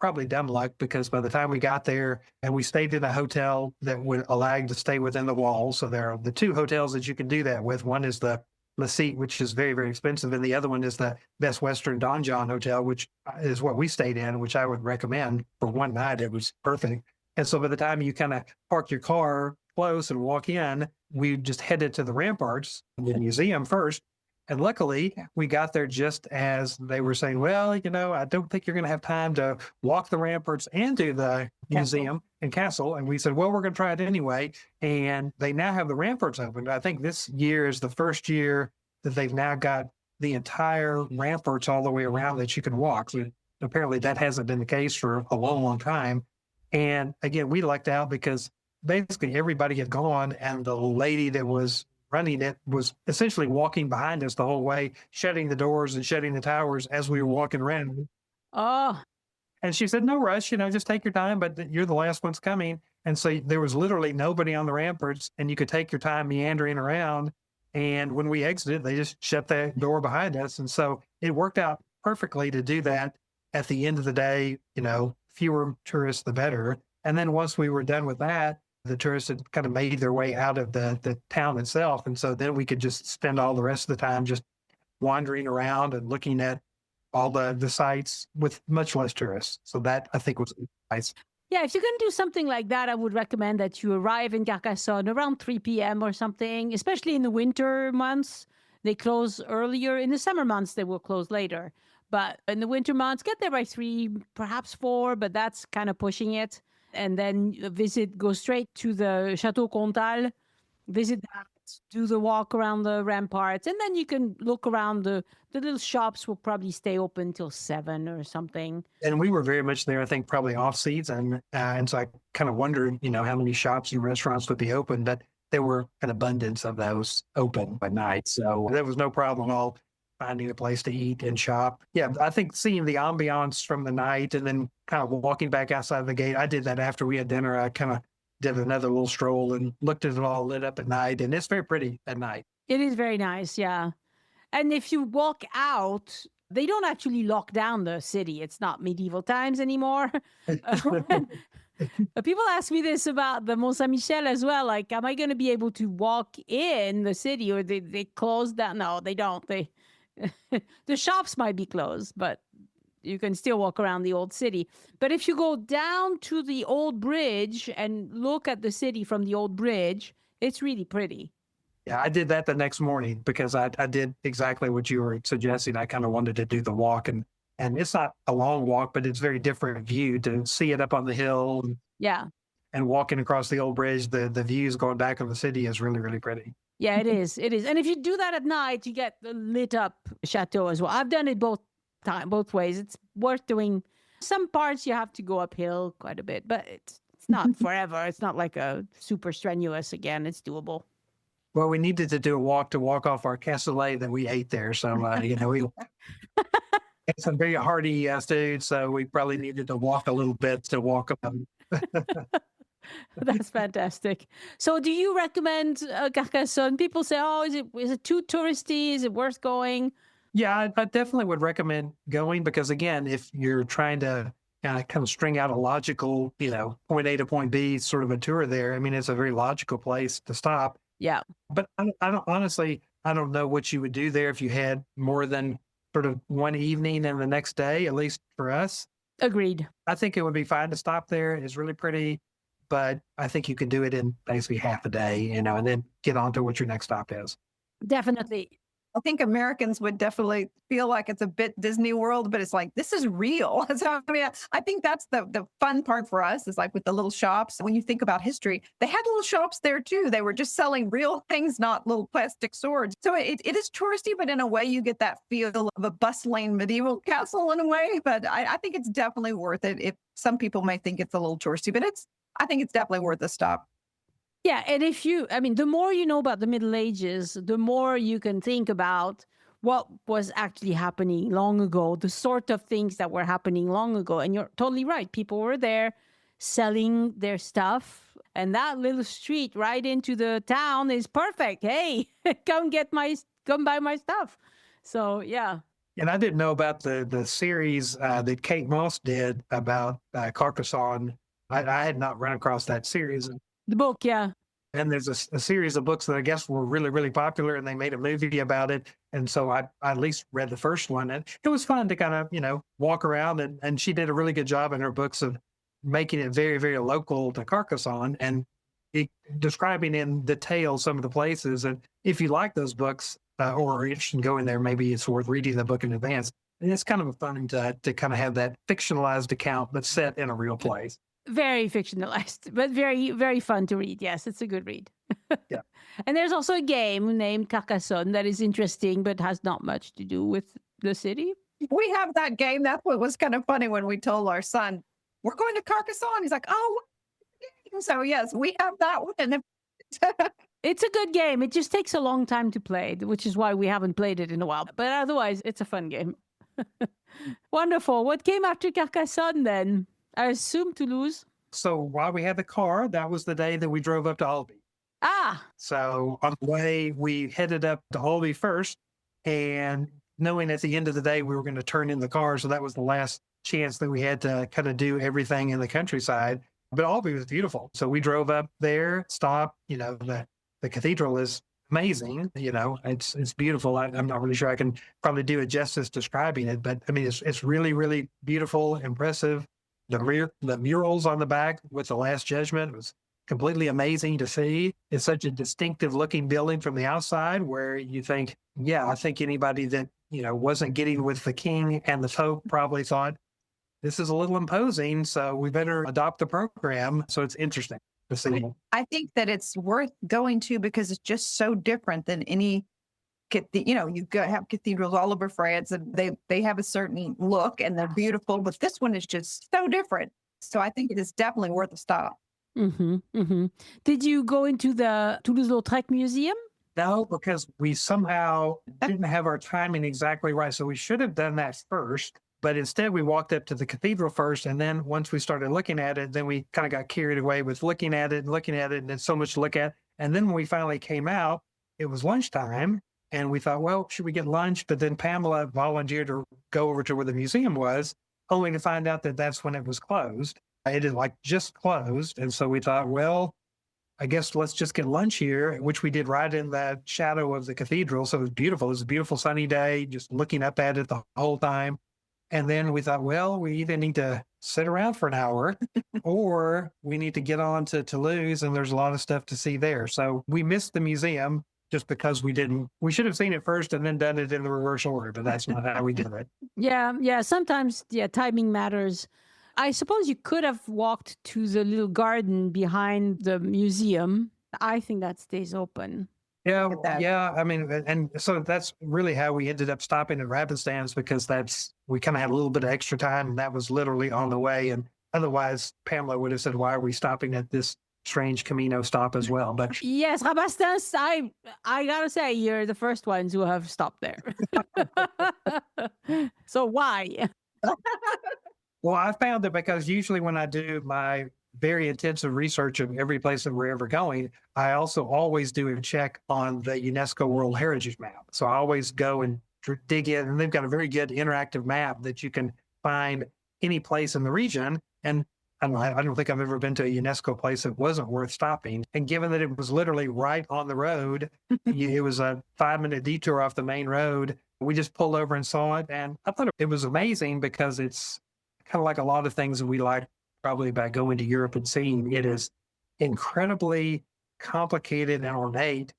Probably dumb luck because by the time we got there and we stayed in a hotel that would allow you to stay within the walls. So there are the two hotels that you can do that with. One is the Sète, which is very, very expensive. And the other one is the Best Western Don John Hotel, which is what we stayed in, which I would recommend for one night. It was perfect. And so by the time you kind of park your car close and walk in, we just headed to the ramparts, the museum first. And luckily, we got there just as they were saying, well, I don't think you're going to have time to walk the ramparts and do the museum and castle. And we said, well, we're going to try it anyway. And they now have the ramparts open. I think this year is the first year that they've now got the entire ramparts all the way around that you can walk. So apparently that hasn't been the case for a long, long time. And again, we lucked out because basically everybody had gone and the lady that was running it was essentially walking behind us the whole way, shutting the doors and shutting the towers as we were walking around. Oh. And she said, no rush, just take your time, but you're the last ones coming. And so there was literally nobody on the ramparts and you could take your time meandering around. And when we exited, they just shut the door behind us. And so it worked out perfectly to do that at the end of the day, fewer tourists, the better. And then once we were done with that, the tourists had kind of made their way out of the town itself. And so then we could just spend all the rest of the time just wandering around and looking at all the sites with much less tourists. So that I think was nice. Yeah, if you're going to do something like that, I would recommend that you arrive in Carcassonne around 3 p.m. or something, especially in the winter months. They close earlier. In the summer months, they will close later. But in the winter months, get there by 3, perhaps 4, but that's kind of pushing it. And then go straight to the Chateau Comtal, visit that, do the walk around the ramparts, and then you can look around. The little shops will probably stay open till 7 or something. And we were very much there, I think, probably off season. And so I kind of wondered, how many shops and restaurants would be open, but there were an abundance of those open at night. So there was no problem at all finding a place to eat and shop. Yeah, I think seeing the ambiance from the night and then kind of walking back outside the gate. I did that after we had dinner. I kind of did another little stroll and looked at it all lit up at night. And it's very pretty at night. It is very nice, yeah. And if you walk out, they don't actually lock down the city. It's not medieval times anymore. People ask me this about the Mont Saint-Michel as well. Like, am I going to be able to walk in the city or they close down? No, they don't. The shops might be closed, but you can still walk around the old city. But if you go down to the old bridge and look at the city from the old bridge, it's really pretty. Yeah, I did that the next morning because I did exactly what you were suggesting. I kind of wanted to do the walk and it's not a long walk, but it's very different view to see it up on the hill. Yeah. And walking across the old bridge, the views going back on the city is really, really pretty. Yeah, it is. It is. And if you do that at night, you get the lit up chateau as well. I've done it both ways. It's worth doing Some parts you have to go uphill quite a bit, but it's not forever. It's not like a super strenuous again. It's doable. Well, we needed to do a walk to walk off our cassoulet that we ate there. So, we had some very hearty food. So we probably needed to walk a little bit to walk up. That's fantastic. So do you recommend Carcassonne? People say, oh, is it too touristy? Is it worth going? Yeah, I definitely would recommend going because, again, if you're trying to kind of string out a logical, point A to point B sort of a tour there, I mean, it's a very logical place to stop. Yeah. But I don't honestly, I don't know what you would do there if you had more than sort of one evening and the next day, at least for us. Agreed. I think it would be fine to stop there. It's really pretty, but I think you could do it in basically half a day, and then get on to what your next stop is. Definitely. I think Americans would definitely feel like it's a bit Disney World, but it's like, this is real. So, I think that's the fun part for us is like with the little shops. When you think about history, they had little shops there too. They were just selling real things, not little plastic swords. So it is touristy, but in a way you get that feel of a bustling medieval castle in a way. But I think it's definitely worth it. If some people may think it's a little touristy, but I think it's definitely worth a stop. Yeah, and the more you know about the Middle Ages, the more you can think about what was actually happening long ago, the sort of things that were happening long ago. And you're totally right. People were there selling their stuff. And that little street right into the town is perfect. Hey, come buy my stuff. So, yeah. And I didn't know about the series that Kate Moss did about Carcassonne. I had not run across that series. The book, yeah. And there's a series of books that I guess were really, really popular, and they made a movie about it. And so I at least read the first one, and it was fun to kind of, walk around. And she did a really good job in her books of making it very, very local to Carcassonne and describing in detail some of the places. And if you like those books or are interested in going there, maybe it's worth reading the book in advance. And it's kind of fun to kind of have that fictionalized account, but set in a real place. Very fictionalized, but very, very fun to read. Yes, it's a good read. Yeah. And there's also a game named Carcassonne that is interesting, but has not much to do with the city. We have that game. That's what was kind of funny when we told our son, we're going to Carcassonne. He's like, oh, so yes, we have that one. It's a good game. It just takes a long time to play, which is why we haven't played it in a while. But otherwise, it's a fun game. Wonderful. What came after Carcassonne then? I assume Toulouse. So while we had the car, that was the day that we drove up to Albi. Ah. So on the way, we headed up to Albi first, and knowing at the end of the day we were going to turn in the car, so that was the last chance that we had to kind of do everything in the countryside. But Albi was beautiful. So we drove up there, stopped. The cathedral is amazing. It's beautiful. I'm not really sure I can probably do it justice describing it, but I mean, it's really, really beautiful, impressive. The murals on the back with the Last Judgment was completely amazing to see. It's such a distinctive looking building from the outside where you think, yeah, I think anybody that, wasn't getting with the king and the Pope probably thought, this is a little imposing, so we better adopt the program. So it's interesting to see. I think that it's worth going to because it's just so different than any you have cathedrals all over France and they have a certain look and they're beautiful, but this one is just so different. So I think it is definitely worth a stop. Mm-hmm, mm-hmm. Did you go into the Toulouse-Lautrec Museum? No, because we somehow didn't have our timing exactly right. So we should have done that first, but instead we walked up to the cathedral first. And then once we started looking at it, then we kind of got carried away with looking at it, and then so much to look at. And then when we finally came out, it was lunchtime. And we thought, well, should we get lunch? But then Pamela volunteered to go over to where the museum was, only to find out that that's when it was closed. It had just closed. And so we thought, well, I guess let's just get lunch here, which we did right in the shadow of the cathedral. So it was beautiful. It was a beautiful sunny day, just looking up at it the whole time. And then we thought, well, we either need to sit around for an hour or we need to get on to Toulouse, and there's a lot of stuff to see there. So we missed the museum. Just because we should have seen it first and then done it in the reverse order, but that's not how we did it. Yeah. Sometimes, timing matters. I suppose you could have walked to the little garden behind the museum. I think that stays open. Yeah, Look at that. yeah. I mean, and so that's really how we ended up stopping at Rabastens because we kind of had a little bit of extra time, and that was literally on the way. And otherwise, Pamela would have said, "Why are we stopping at this strange Camino stop as well?" But Yes, Rabastens, I gotta say, you're the first ones who have stopped there. So why? well, I found that because usually when I do my very intensive research of every place that we're ever going, I also always do a check on the UNESCO World Heritage Map. So I always go and dig in, and they've got a very good interactive map that you can find any place in the region. And I don't think I've ever been to a UNESCO place that wasn't worth stopping. And given that it was literally right on the road, it was a 5-minute detour off the main road. We just pulled over and saw it. And I thought it was amazing because it's kind of like a lot of things that we like probably about going to Europe and seeing. It is incredibly complicated and ornate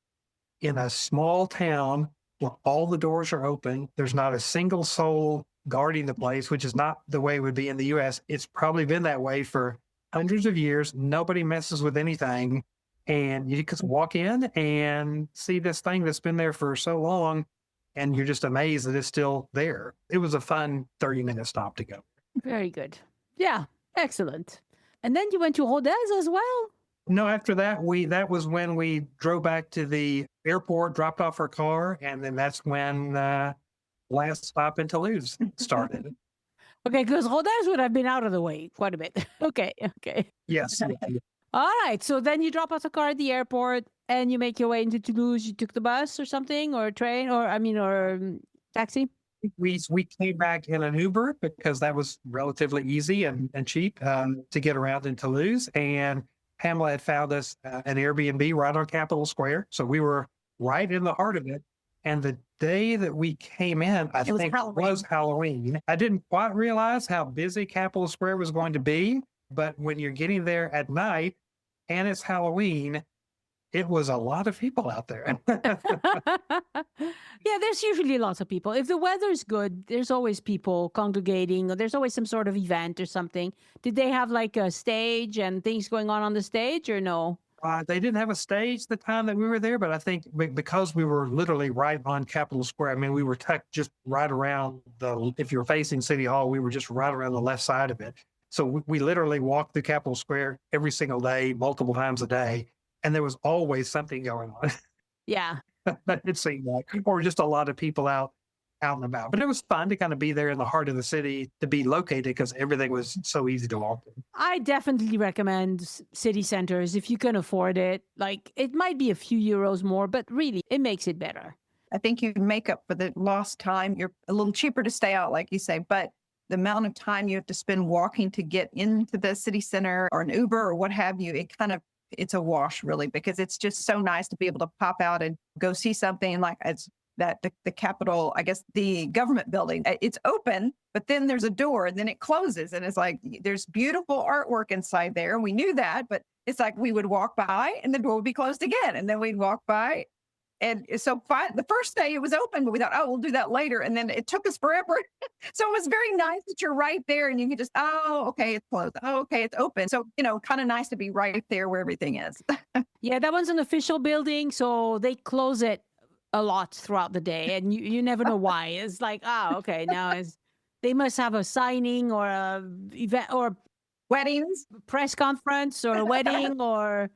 in a small town where all the doors are open. There's not a single soul guarding the place, which is not the way it would be in the US. It's probably been that way for hundreds of years. Nobody messes with anything. And you just walk in and see this thing that's been there for so long, and you're just amazed that it's still there. It was a fun 30-minute stop to go. Very good. Yeah, excellent. And then you went to Rodez as well? No, after that, that was when we drove back to the airport, dropped off our car, and then that's when last stop in Toulouse started. Okay, because Rodez would have been out of the way quite a bit. Okay. Yes. All right. So then you drop off the car at the airport and you make your way into Toulouse. You took the bus or something, or a train, or taxi? We came back in an Uber because that was relatively easy and cheap to get around in Toulouse. And Pamela had found us an Airbnb right on Capitol Square. So we were right in the heart of it. And the day that we came in, I think was Halloween. I didn't quite realize how busy Capitol Square was going to be. But when you're getting there at night and it's Halloween, it was a lot of people out there. Yeah, there's usually lots of people. If the weather's good, there's always people congregating, or there's always some sort of event or something. Did they have like a stage and things going on the stage, or no? They didn't have a stage the time that we were there, but I think because we were literally right on Capitol Square, I mean, we were tucked just right around if you're facing City Hall, we were just right around the left side of it. So we literally walked through Capitol Square every single day, multiple times a day. And there was always something going on. Yeah. It seemed like, or just a lot of people out and about. But it was fun to kind of be there in the heart of the city, to be located because everything was so easy to walk in. I definitely recommend city centers if you can afford it. Like, it might be a few euros more, but really, it makes it better. I think you make up for the lost time. You're a little cheaper to stay out, like you say, but the amount of time you have to spend walking to get into the city center or an Uber or what have you, it's a wash really, because it's just so nice to be able to pop out and go see something like the Capitol, I guess the government building. It's open, but then there's a door and then it closes. And it's like, there's beautiful artwork inside there. And we knew that, but it's like we would walk by and the door would be closed again. And then we'd walk by. And so the first day it was open, but we thought, we'll do that later. And then it took us forever. So it was very nice that you're right there and you can just, okay, it's closed. Okay, it's open. So, kind of nice to be right there where everything is. Yeah, that one's an official building. So they close it a lot throughout the day. And you never know why. It's like, okay, now they must have a signing or a event or Weddings, press conference or a wedding or.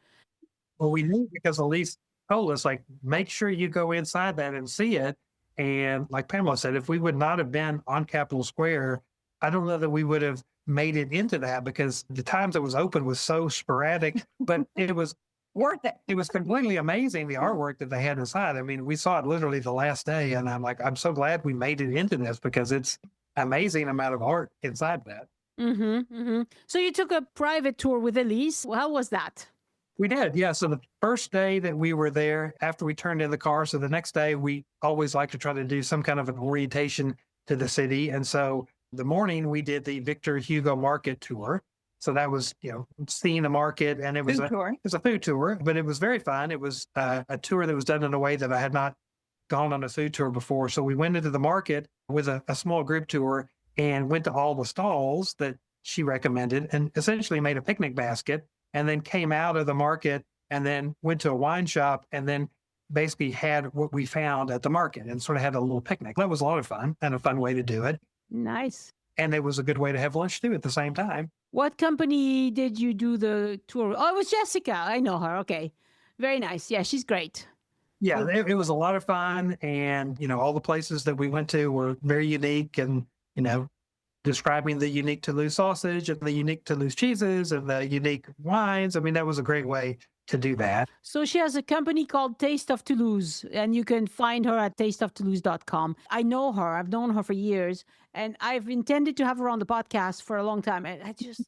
Well, we knew because Elise told us, like, make sure you go inside that and see it. And like Pamela said, if we would not have been on Capitol Square, I don't know that we would have made it into that because the times it was open was so sporadic, but it was worth it. It was completely amazing, the artwork that they had inside. I mean, we saw it literally the last day, and I'm so glad we made it into this because it's amazing amount of art inside that. Mm-hmm, mm-hmm. So you took a private tour with Elise. How was that? We did, yeah. So the first day that we were there, after we turned in the car, so the next day we always like to try to do some kind of an orientation to the city. And so the morning we did the Victor Hugo Market tour. So that was, seeing the market, and it was a food tour, but it was very fun. It was a tour that was done in a way that I had not gone on a food tour before. So we went into the market with a small group tour and went to all the stalls that she recommended and essentially made a picnic basket, and then came out of the market and then went to a wine shop and then basically had what we found at the market and sort of had a little picnic. That was a lot of fun and a fun way to do it. Nice. And it was a good way to have lunch too at the same time. What company did you do the tour? Oh, it was Jessica. I know her. Okay. Very nice. Yeah, she's great. Yeah, it was a lot of fun. And, all the places that we went to were very unique and, describing the unique Toulouse sausage and the unique Toulouse cheeses and the unique wines. I mean, that was a great way to do that. So she has a company called Taste of Toulouse, and you can find her at tasteoftoulouse.com. I know her. I've known her for years, and I've intended to have her on the podcast for a long time. And I just,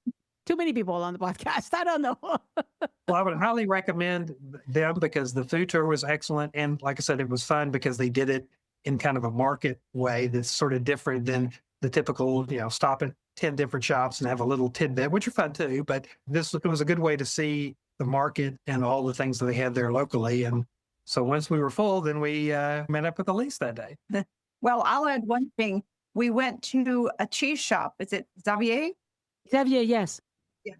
too many people on the podcast. I don't know. Well, I would highly recommend them because the food tour was excellent. And like I said, it was fun because they did it in kind of a market way that's sort of different than the typical, stop at 10 different shops and have a little tidbit, which are fun too. But it was a good way to see the market and all the things that they had there locally. And so once we were full, then we met up with Elise that day. Well, I'll add one thing. We went to a cheese shop. Is it Xavier? Xavier, yes. Yeah.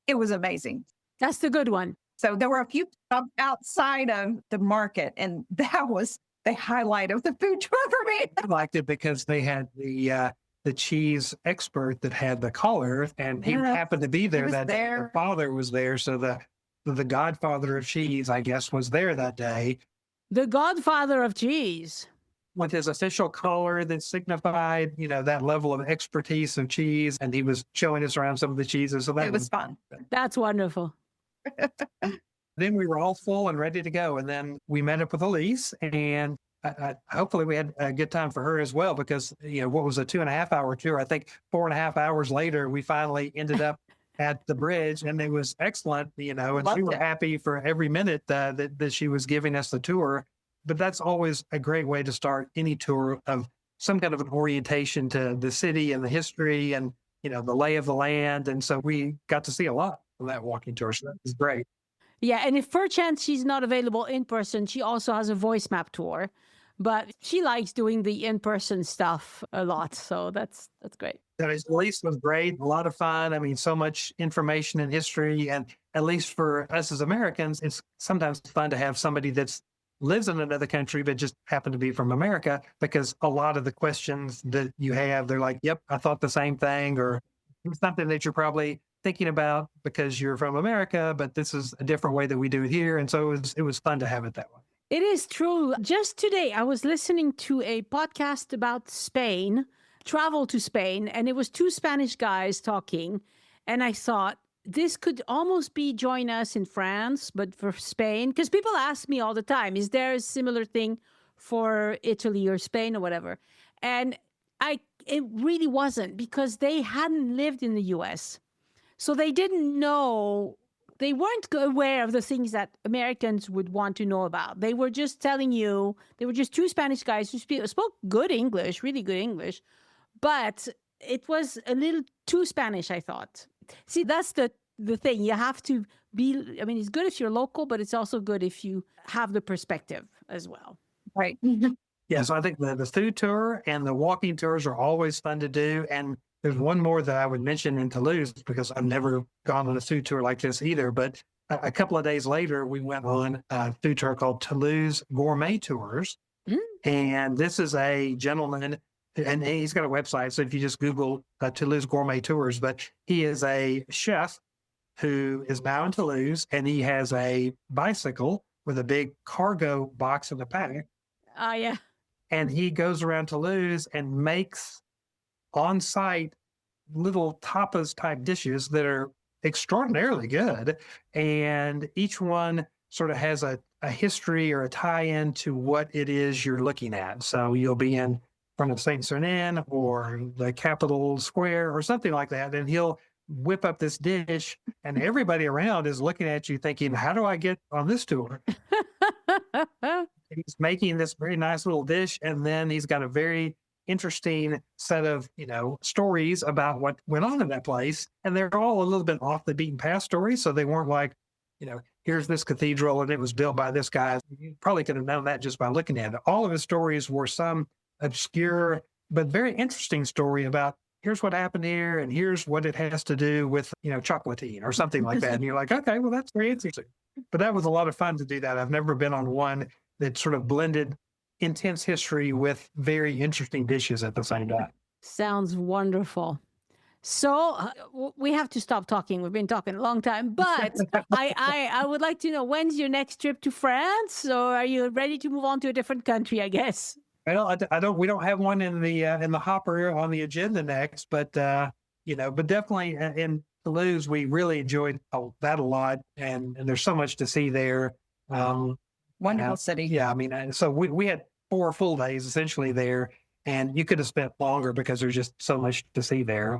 It was amazing. That's the good one. So there were a few shops outside of the market, and that was the highlight of the food tour for me. I liked it because they had the cheese expert that had the collar, and he happened to be there that day. Their father was there, so the godfather of cheese, I guess, was there that day. The godfather of cheese. With his official collar that signified, that level of expertise of cheese, and he was showing us around some of the cheeses. So it was fun. That's wonderful. Then we were all full and ready to go, and then we met up with Elise, and hopefully we had a good time for her as well, because what was a 2.5-hour tour, I think 4.5 hours later we finally ended up at the bridge, and it was excellent, and we were happy for every minute that she was giving us the tour. But that's always a great way to start any tour, of some kind of an orientation to the city and the history and the lay of the land. And so we got to see a lot of that walking tour, so that was great. Yeah, and if perchance she's not available in person, she also has a voice map tour. But she likes doing the in-person stuff a lot, so that's great. Elise was great, a lot of fun. I mean, so much information and history, and at least for us as Americans, it's sometimes fun to have somebody that's lives in another country but just happen to be from America, because a lot of the questions that you have, they're like, "Yep, I thought the same thing," or something that you're probably thinking about because you're from America, but this is a different way that we do it here, and so it was fun to have it that way. It is true. Just today, I was listening to a podcast about Spain, travel to Spain, and it was two Spanish guys talking. And I thought, this could almost be Join Us in France, but for Spain. Because people ask me all the time, is there a similar thing for Italy or Spain or whatever? And it really wasn't, because they hadn't lived in the US. So they didn't know. They weren't aware of the things that Americans would want to know about. They were just telling you, they were just two Spanish guys who spoke good English, really good English, but it was a little too Spanish, I thought. See, that's the thing. You have to be, it's good if you're local, but it's also good if you have the perspective as well. Right. Yeah, so I think the food tour and the walking tours are always fun to do. And there's one more that I would mention in Toulouse, because I've never gone on a food tour like this either. But a couple of days later, we went on a food tour called Toulouse Gourmet Tours. Mm. And this is a gentleman, and he's got a website. So if you just Google Toulouse Gourmet Tours, but he is a chef who is now in Toulouse, and he has a bicycle with a big cargo box in the back. Oh, yeah. And he goes around Toulouse and makes on-site little tapas type dishes that are extraordinarily good. And each one sort of has a history or a tie-in to what it is you're looking at. So you'll be in front of Saint-Sernin or the Capitol Square or something like that, and he'll whip up this dish, and everybody around is looking at you thinking, how do I get on this tour? He's making this very nice little dish, and then he's got a very interesting set of, stories about what went on in that place. And they're all a little bit off the beaten path stories. So they weren't like, here's this cathedral and it was built by this guy. You probably could have known that just by looking at it. All of his stories were some obscure, but very interesting story about, here's what happened here, and here's what it has to do with, chocolatine or something like that. And you're like, okay, well, that's very interesting. But that was a lot of fun to do that. I've never been on one that sort of blended intense history with very interesting dishes at the same time. Sounds wonderful. So we have to stop talking. We've been talking a long time, but I would like to know, when's your next trip to France? Or are you ready to move on to a different country, I guess? Well, we don't have one in the hopper on the agenda next, but but definitely in Toulouse, we really enjoyed that a lot, and there's so much to see there. Wonderful city. Yeah, I mean, so we had 4 full days essentially there, and you could have spent longer because there's just so much to see there.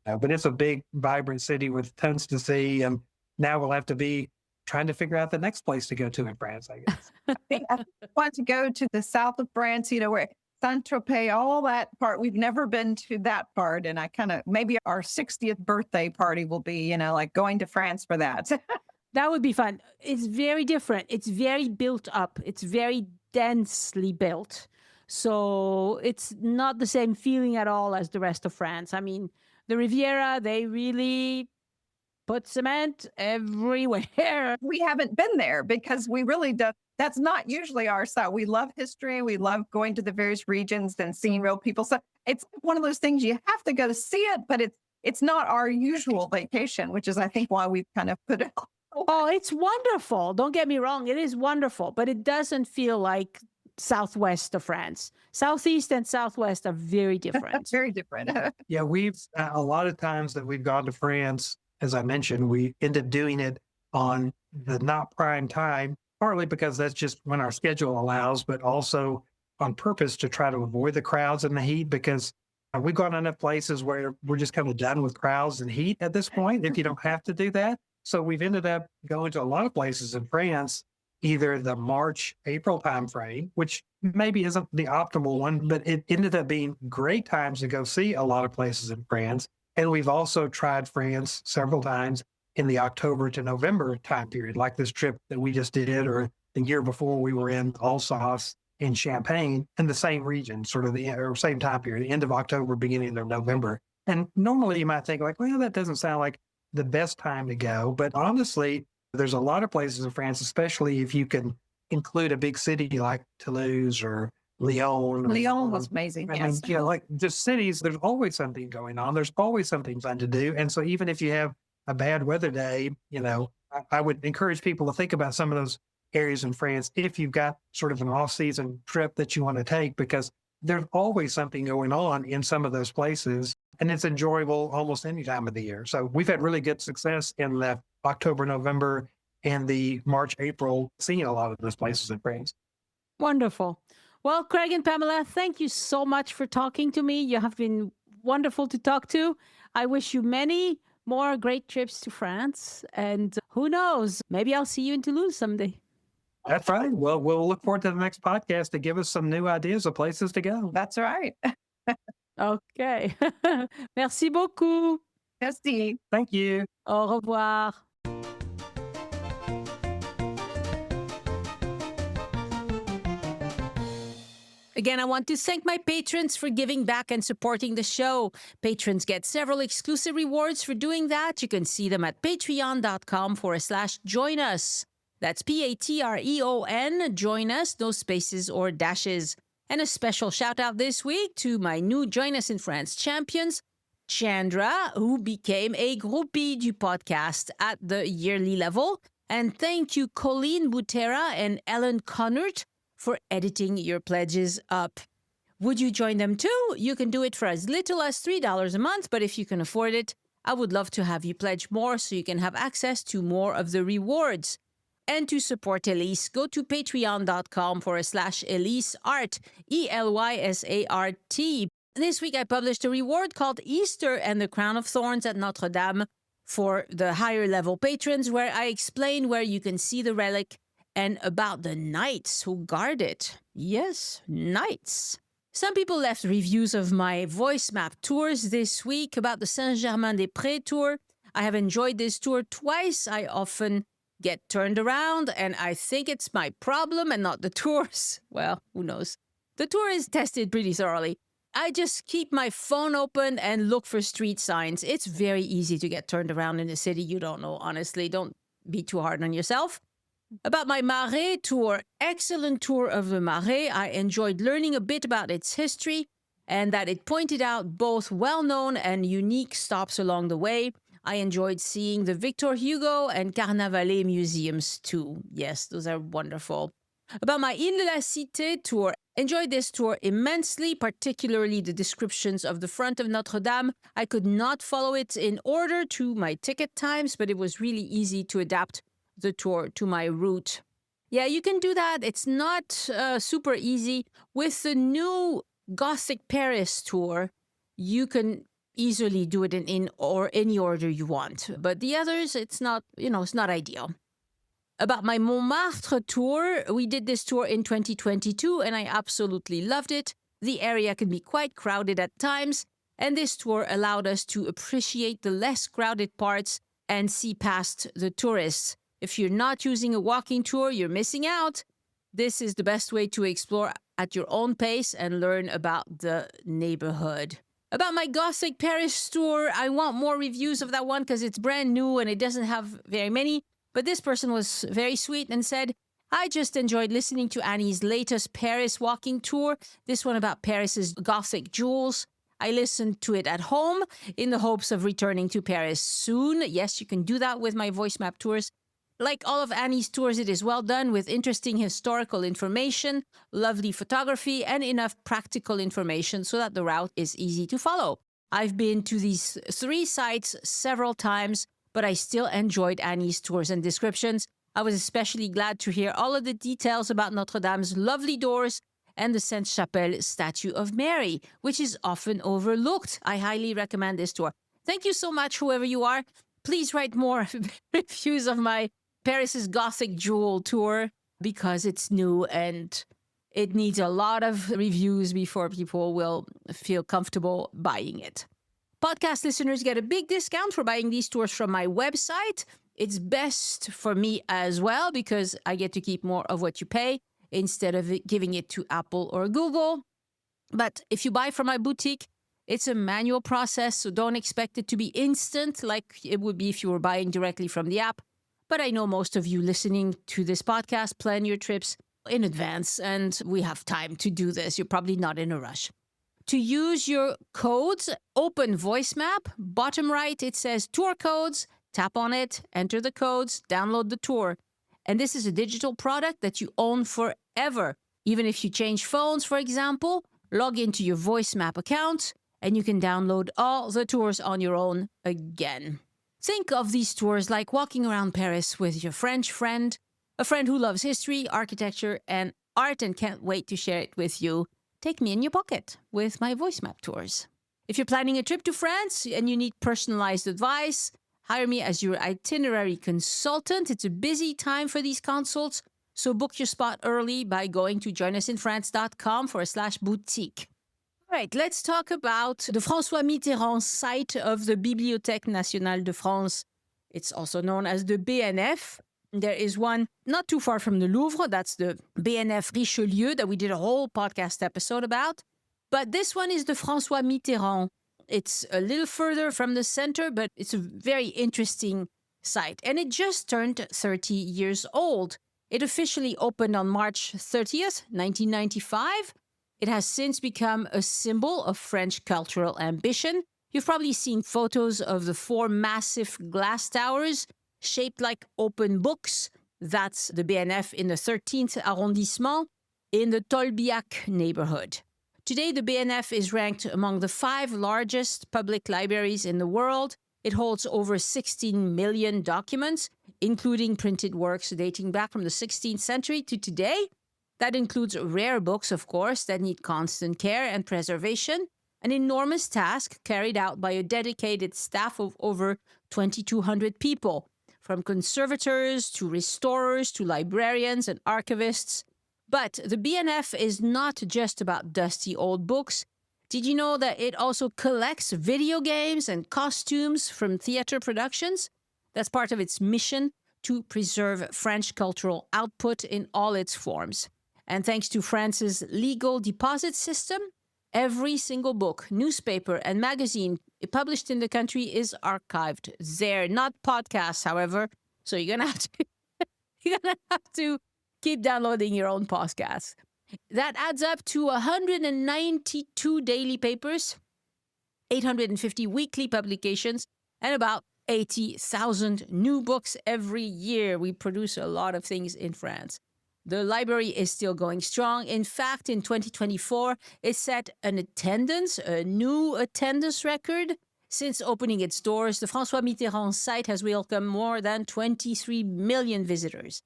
But it's a big, vibrant city with tons to see, and now we'll have to be trying to figure out the next place to go to in France, I guess. I want to go to the south of France, where Saint-Tropez, all that part. We've never been to that part. And I maybe our 60th birthday party will be, like going to France for that. That would be fun. It's very different. It's very built up. It's very densely built. So it's not the same feeling at all as the rest of France. I mean, the Riviera, they really put cement everywhere. We haven't been there because we really don't. That's not usually our style. We love history. We love going to the various regions and seeing real people. So it's one of those things you have to go to see it, but it's not our usual vacation, which is, I think, why we've kind of put it off. Oh, it's wonderful. Don't get me wrong. It is wonderful, but it doesn't feel like southwest of France. Southeast and southwest are very different. Very different. Yeah, we've a lot of times that we've gone to France, as I mentioned, we end up doing it on the not prime time, partly because that's just when our schedule allows, but also on purpose to try to avoid the crowds and the heat, because we've gone enough places where we're just kind of done with crowds and heat at this point, if you don't have to do that. So we've ended up going to a lot of places in France, either the March, April timeframe, which maybe isn't the optimal one, but it ended up being great times to go see a lot of places in France. And we've also tried France several times in the October to November time period, like this trip that we just did, or the year before we were in Alsace in Champagne in the same region, sort of the same time period, the end of October, beginning of November. And normally you might think like, well, that doesn't sound like the best time to go. But honestly, there's a lot of places in France, especially if you can include a big city like Toulouse or Lyon. Lyon was amazing. Yes. I mean, like just cities, there's always something going on. There's always something fun to do. And so even if you have a bad weather day, I would encourage people to think about some of those areas in France if you've got sort of an off-season trip that you want to take, because there's always something going on in some of those places, and it's enjoyable almost any time of the year. So we've had really good success in the October, November, and the March, April, seeing a lot of those places in France. Wonderful. Well, Craig and Pamela, thank you so much for talking to me. You have been wonderful to talk to. I wish you many more great trips to France. And who knows, maybe I'll see you in Toulouse someday. That's right. Well, we'll look forward to the next podcast to give us some new ideas of places to go. That's right. Okay. Merci beaucoup. Merci. Thank you. Au revoir. Again, I want to thank my patrons for giving back and supporting the show. Patrons get several exclusive rewards for doing that. You can see them at patreon.com/join us. That's Patreon, join us, no spaces or dashes. And a special shout out this week to my new Join Us in France champions, Chandra, who became a groupie du podcast at the yearly level. And thank you, Colleen Butera and Ellen Connert, for editing your pledges up. Would you join them too? You can do it for as little as $3 a month, but if you can afford it, I would love to have you pledge more so you can have access to more of the rewards. And to support Elise, go to patreon.com/EliseArt, ELYSART. This week I published a reward called Easter and the Crown of Thorns at Notre Dame for the higher level patrons, where I explain where you can see the relic and about the knights who guard it. Yes, knights. Some people left reviews of my voice map tours this week about the Saint-Germain-des-Prés tour. I have enjoyed this tour twice. I often get turned around, and I think it's my problem and not the tours. Well, who knows? The tour is tested pretty thoroughly. I just keep my phone open and look for street signs. It's very easy to get turned around in a city you don't know, honestly. Don't be too hard on yourself. About my Marais tour, excellent tour of the Marais. I enjoyed learning a bit about its history and that it pointed out both well-known and unique stops along the way. I enjoyed seeing the Victor Hugo and Carnavalet museums too. Yes, those are wonderful. About my Ile de la Cité tour, enjoyed this tour immensely, particularly the descriptions of the front of Notre Dame. I could not follow it in order to my ticket times, but it was really easy to adapt the tour to my route. Yeah, you can do that. It's not super easy. With the new Gothic Paris tour, you can easily do it in or any order you want. But the others, it's not ideal. About my Montmartre tour, we did this tour in 2022 and I absolutely loved it. The area can be quite crowded at times, and this tour allowed us to appreciate the less crowded parts and see past the tourists. If you're not using a walking tour, you're missing out. This is the best way to explore at your own pace and learn about the neighborhood. About my Gothic Paris tour, I want more reviews of that one because it's brand new and it doesn't have very many. But this person was very sweet and said, I just enjoyed listening to Annie's latest Paris walking tour, this one about Paris's Gothic jewels. I listened to it at home in the hopes of returning to Paris soon. Yes, you can do that with my voice map tours. Like all of Annie's tours, it is well done with interesting historical information, lovely photography, and enough practical information so that the route is easy to follow. I've been to these 3 sites several times, but I still enjoyed Annie's tours and descriptions. I was especially glad to hear all of the details about Notre Dame's lovely doors and the Sainte-Chapelle statue of Mary, which is often overlooked. I highly recommend this tour. Thank you so much, whoever you are. Please write more reviews of my Paris's Gothic Jewel tour because it's new and it needs a lot of reviews before people will feel comfortable buying it. Podcast listeners get a big discount for buying these tours from my website. It's best for me as well because I get to keep more of what you pay instead of giving it to Apple or Google. But if you buy from my boutique, it's a manual process, so don't expect it to be instant like it would be if you were buying directly from the app. But I know most of you listening to this podcast plan your trips in advance, and we have time to do this. You're probably not in a rush. To use your codes, open Voice Map. Bottom right, it says Tour Codes. Tap on it, enter the codes, download the tour. And this is a digital product that you own forever. Even if you change phones, for example, log into your Voice Map account, and you can download all the tours on your own again. Think of these tours like walking around Paris with your French friend, a friend who loves history, architecture, and art and can't wait to share it with you. Take me in your pocket with my voice map tours. If you're planning a trip to France and you need personalized advice, hire me as your itinerary consultant. It's a busy time for these consults, so book your spot early by going to joinusinfrance.com/boutique. All right, let's talk about the François Mitterrand site of the Bibliothèque Nationale de France. It's also known as the BNF. There is one not too far from the Louvre. That's the BNF Richelieu that we did a whole podcast episode about. But this one is the François Mitterrand. It's a little further from the center, but it's a very interesting site. And it just turned 30 years old. It officially opened on March 30th, 1995. It has since become a symbol of French cultural ambition. You've probably seen photos of the 4 massive glass towers shaped like open books. That's the BNF in the 13th arrondissement in the Tolbiac neighborhood. Today, the BNF is ranked among the 5 largest public libraries in the world. It holds over 16 million documents, including printed works dating back from the 16th century to today. That includes rare books, of course, that need constant care and preservation, an enormous task carried out by a dedicated staff of over 2,200 people, from conservators to restorers to librarians and archivists. But the BNF is not just about dusty old books. Did you know that it also collects video games and costumes from theater productions? That's part of its mission to preserve French cultural output in all its forms. And thanks to France's legal deposit system, every single book, newspaper, and magazine published in the country is archived there. Not podcasts, however. So you're going to have to You're going to have to keep downloading your own podcasts. That adds up to 192 daily papers, 850 weekly publications, and about 80,000 new books every year. We produce a lot of things in France. The library is still going strong. In fact, in 2024, it set a new attendance record. Since opening its doors, the François Mitterrand site has welcomed more than 23 million visitors.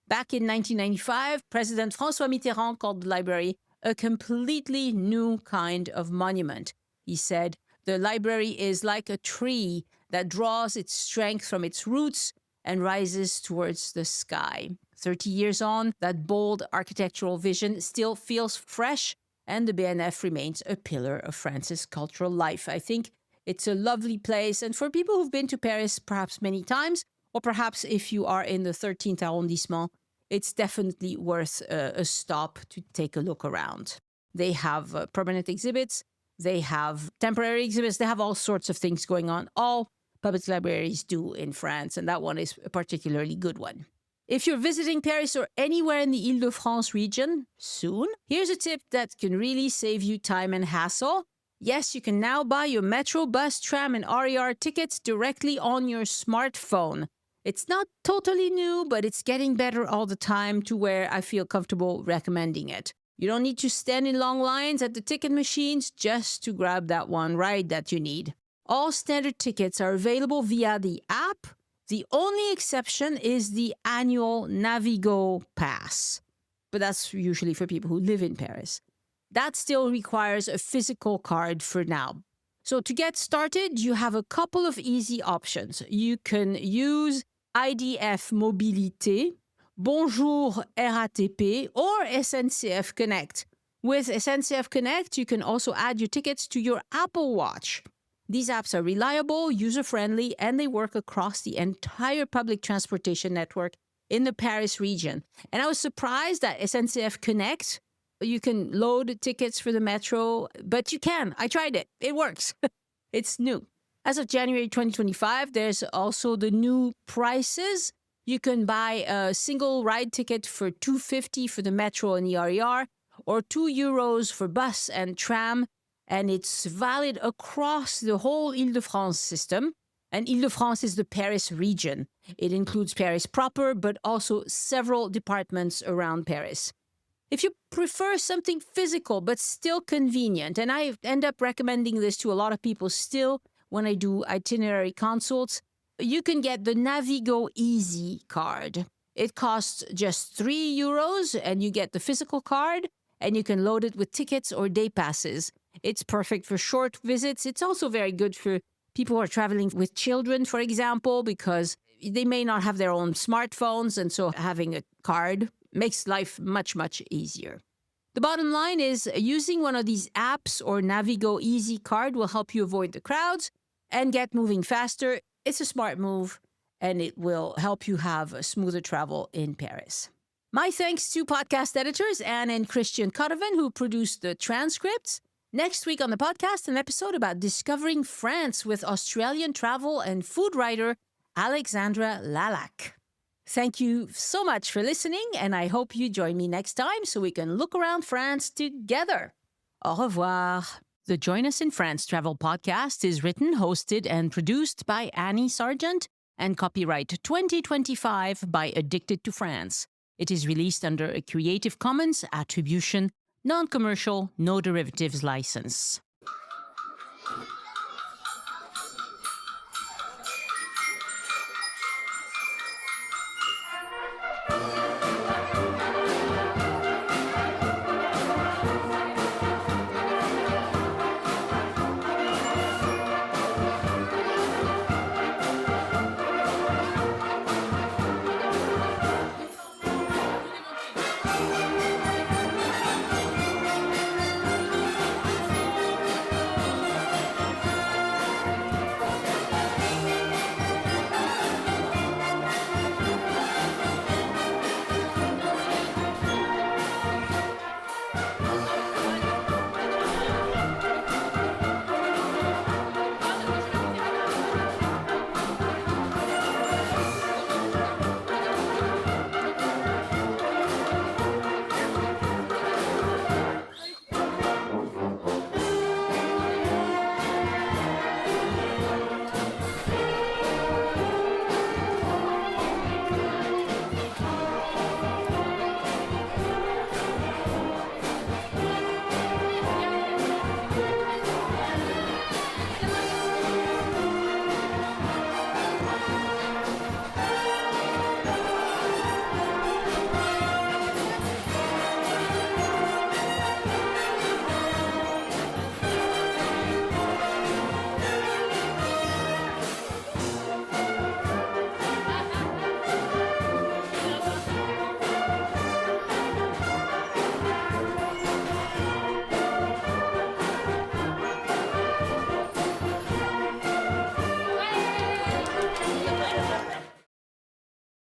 Back in 1995, President François Mitterrand called the library a completely new kind of monument. He said, "The library is like a tree that draws its strength from its roots and rises towards the sky." 30 years on, that bold architectural vision still feels fresh, and the BNF remains a pillar of France's cultural life. I think it's a lovely place, and for people who've been to Paris perhaps many times, or perhaps if you are in the 13th arrondissement, it's definitely worth a stop to take a look around. They have permanent exhibits, they have temporary exhibits, they have all sorts of things going on. All public libraries do in France, and that one is a particularly good one. If you're visiting Paris or anywhere in the Île-de-France region soon, here's a tip that can really save you time and hassle. Yes, you can now buy your metro, bus, tram, and RER tickets directly on your smartphone. It's not totally new, but it's getting better all the time to where I feel comfortable recommending it. You don't need to stand in long lines at the ticket machines just to grab that one ride that you need. All standard tickets are available via the app. The only exception is the annual Navigo Pass, but that's usually for people who live in Paris. That still requires a physical card for now. So to get started, you have a couple of easy options. You can use IDF Mobilité, Bonjour RATP, or SNCF Connect. With SNCF Connect, you can also add your tickets to your Apple Watch. These apps are reliable, user-friendly, and they work across the entire public transportation network in the Paris region. And I was surprised that SNCF Connect, you can load tickets for the metro, but you can. I tried it. It works. It's new. As of January 2025, there's also the new prices. You can buy a single ride ticket for €2.50 for the metro and the RER, or €2 for bus and tram, and it's valid across the whole Île-de-France system. And Île-de-France is the Paris region. It includes Paris proper, but also several departments around Paris. If you prefer something physical but still convenient, and I end up recommending this to a lot of people still when I do itinerary consults, you can get the Navigo Easy card. It costs just €3, and you get the physical card, and you can load it with tickets or day passes. It's perfect for short visits. It's also very good for people who are traveling with children, for example, because they may not have their own smartphones, and so having a card makes life much, much easier. The bottom line is using one of these apps or Navigo Easy card will help you avoid the crowds and get moving faster. It's a smart move, and it will help you have a smoother travel in Paris. My thanks to podcast editors Anne and Christian Codovan, who produced the transcripts. Next week on the podcast, an episode about discovering France with Australian travel and food writer Alexandra Lalac. Thank you so much for listening, and I hope you join me next time so we can look around France together. Au revoir. The Join Us in France Travel Podcast is written, hosted, and produced by Annie Sargent and copyright 2025 by Addicted to France. It is released under a Creative Commons Attribution, Non-Commercial, No Derivatives license.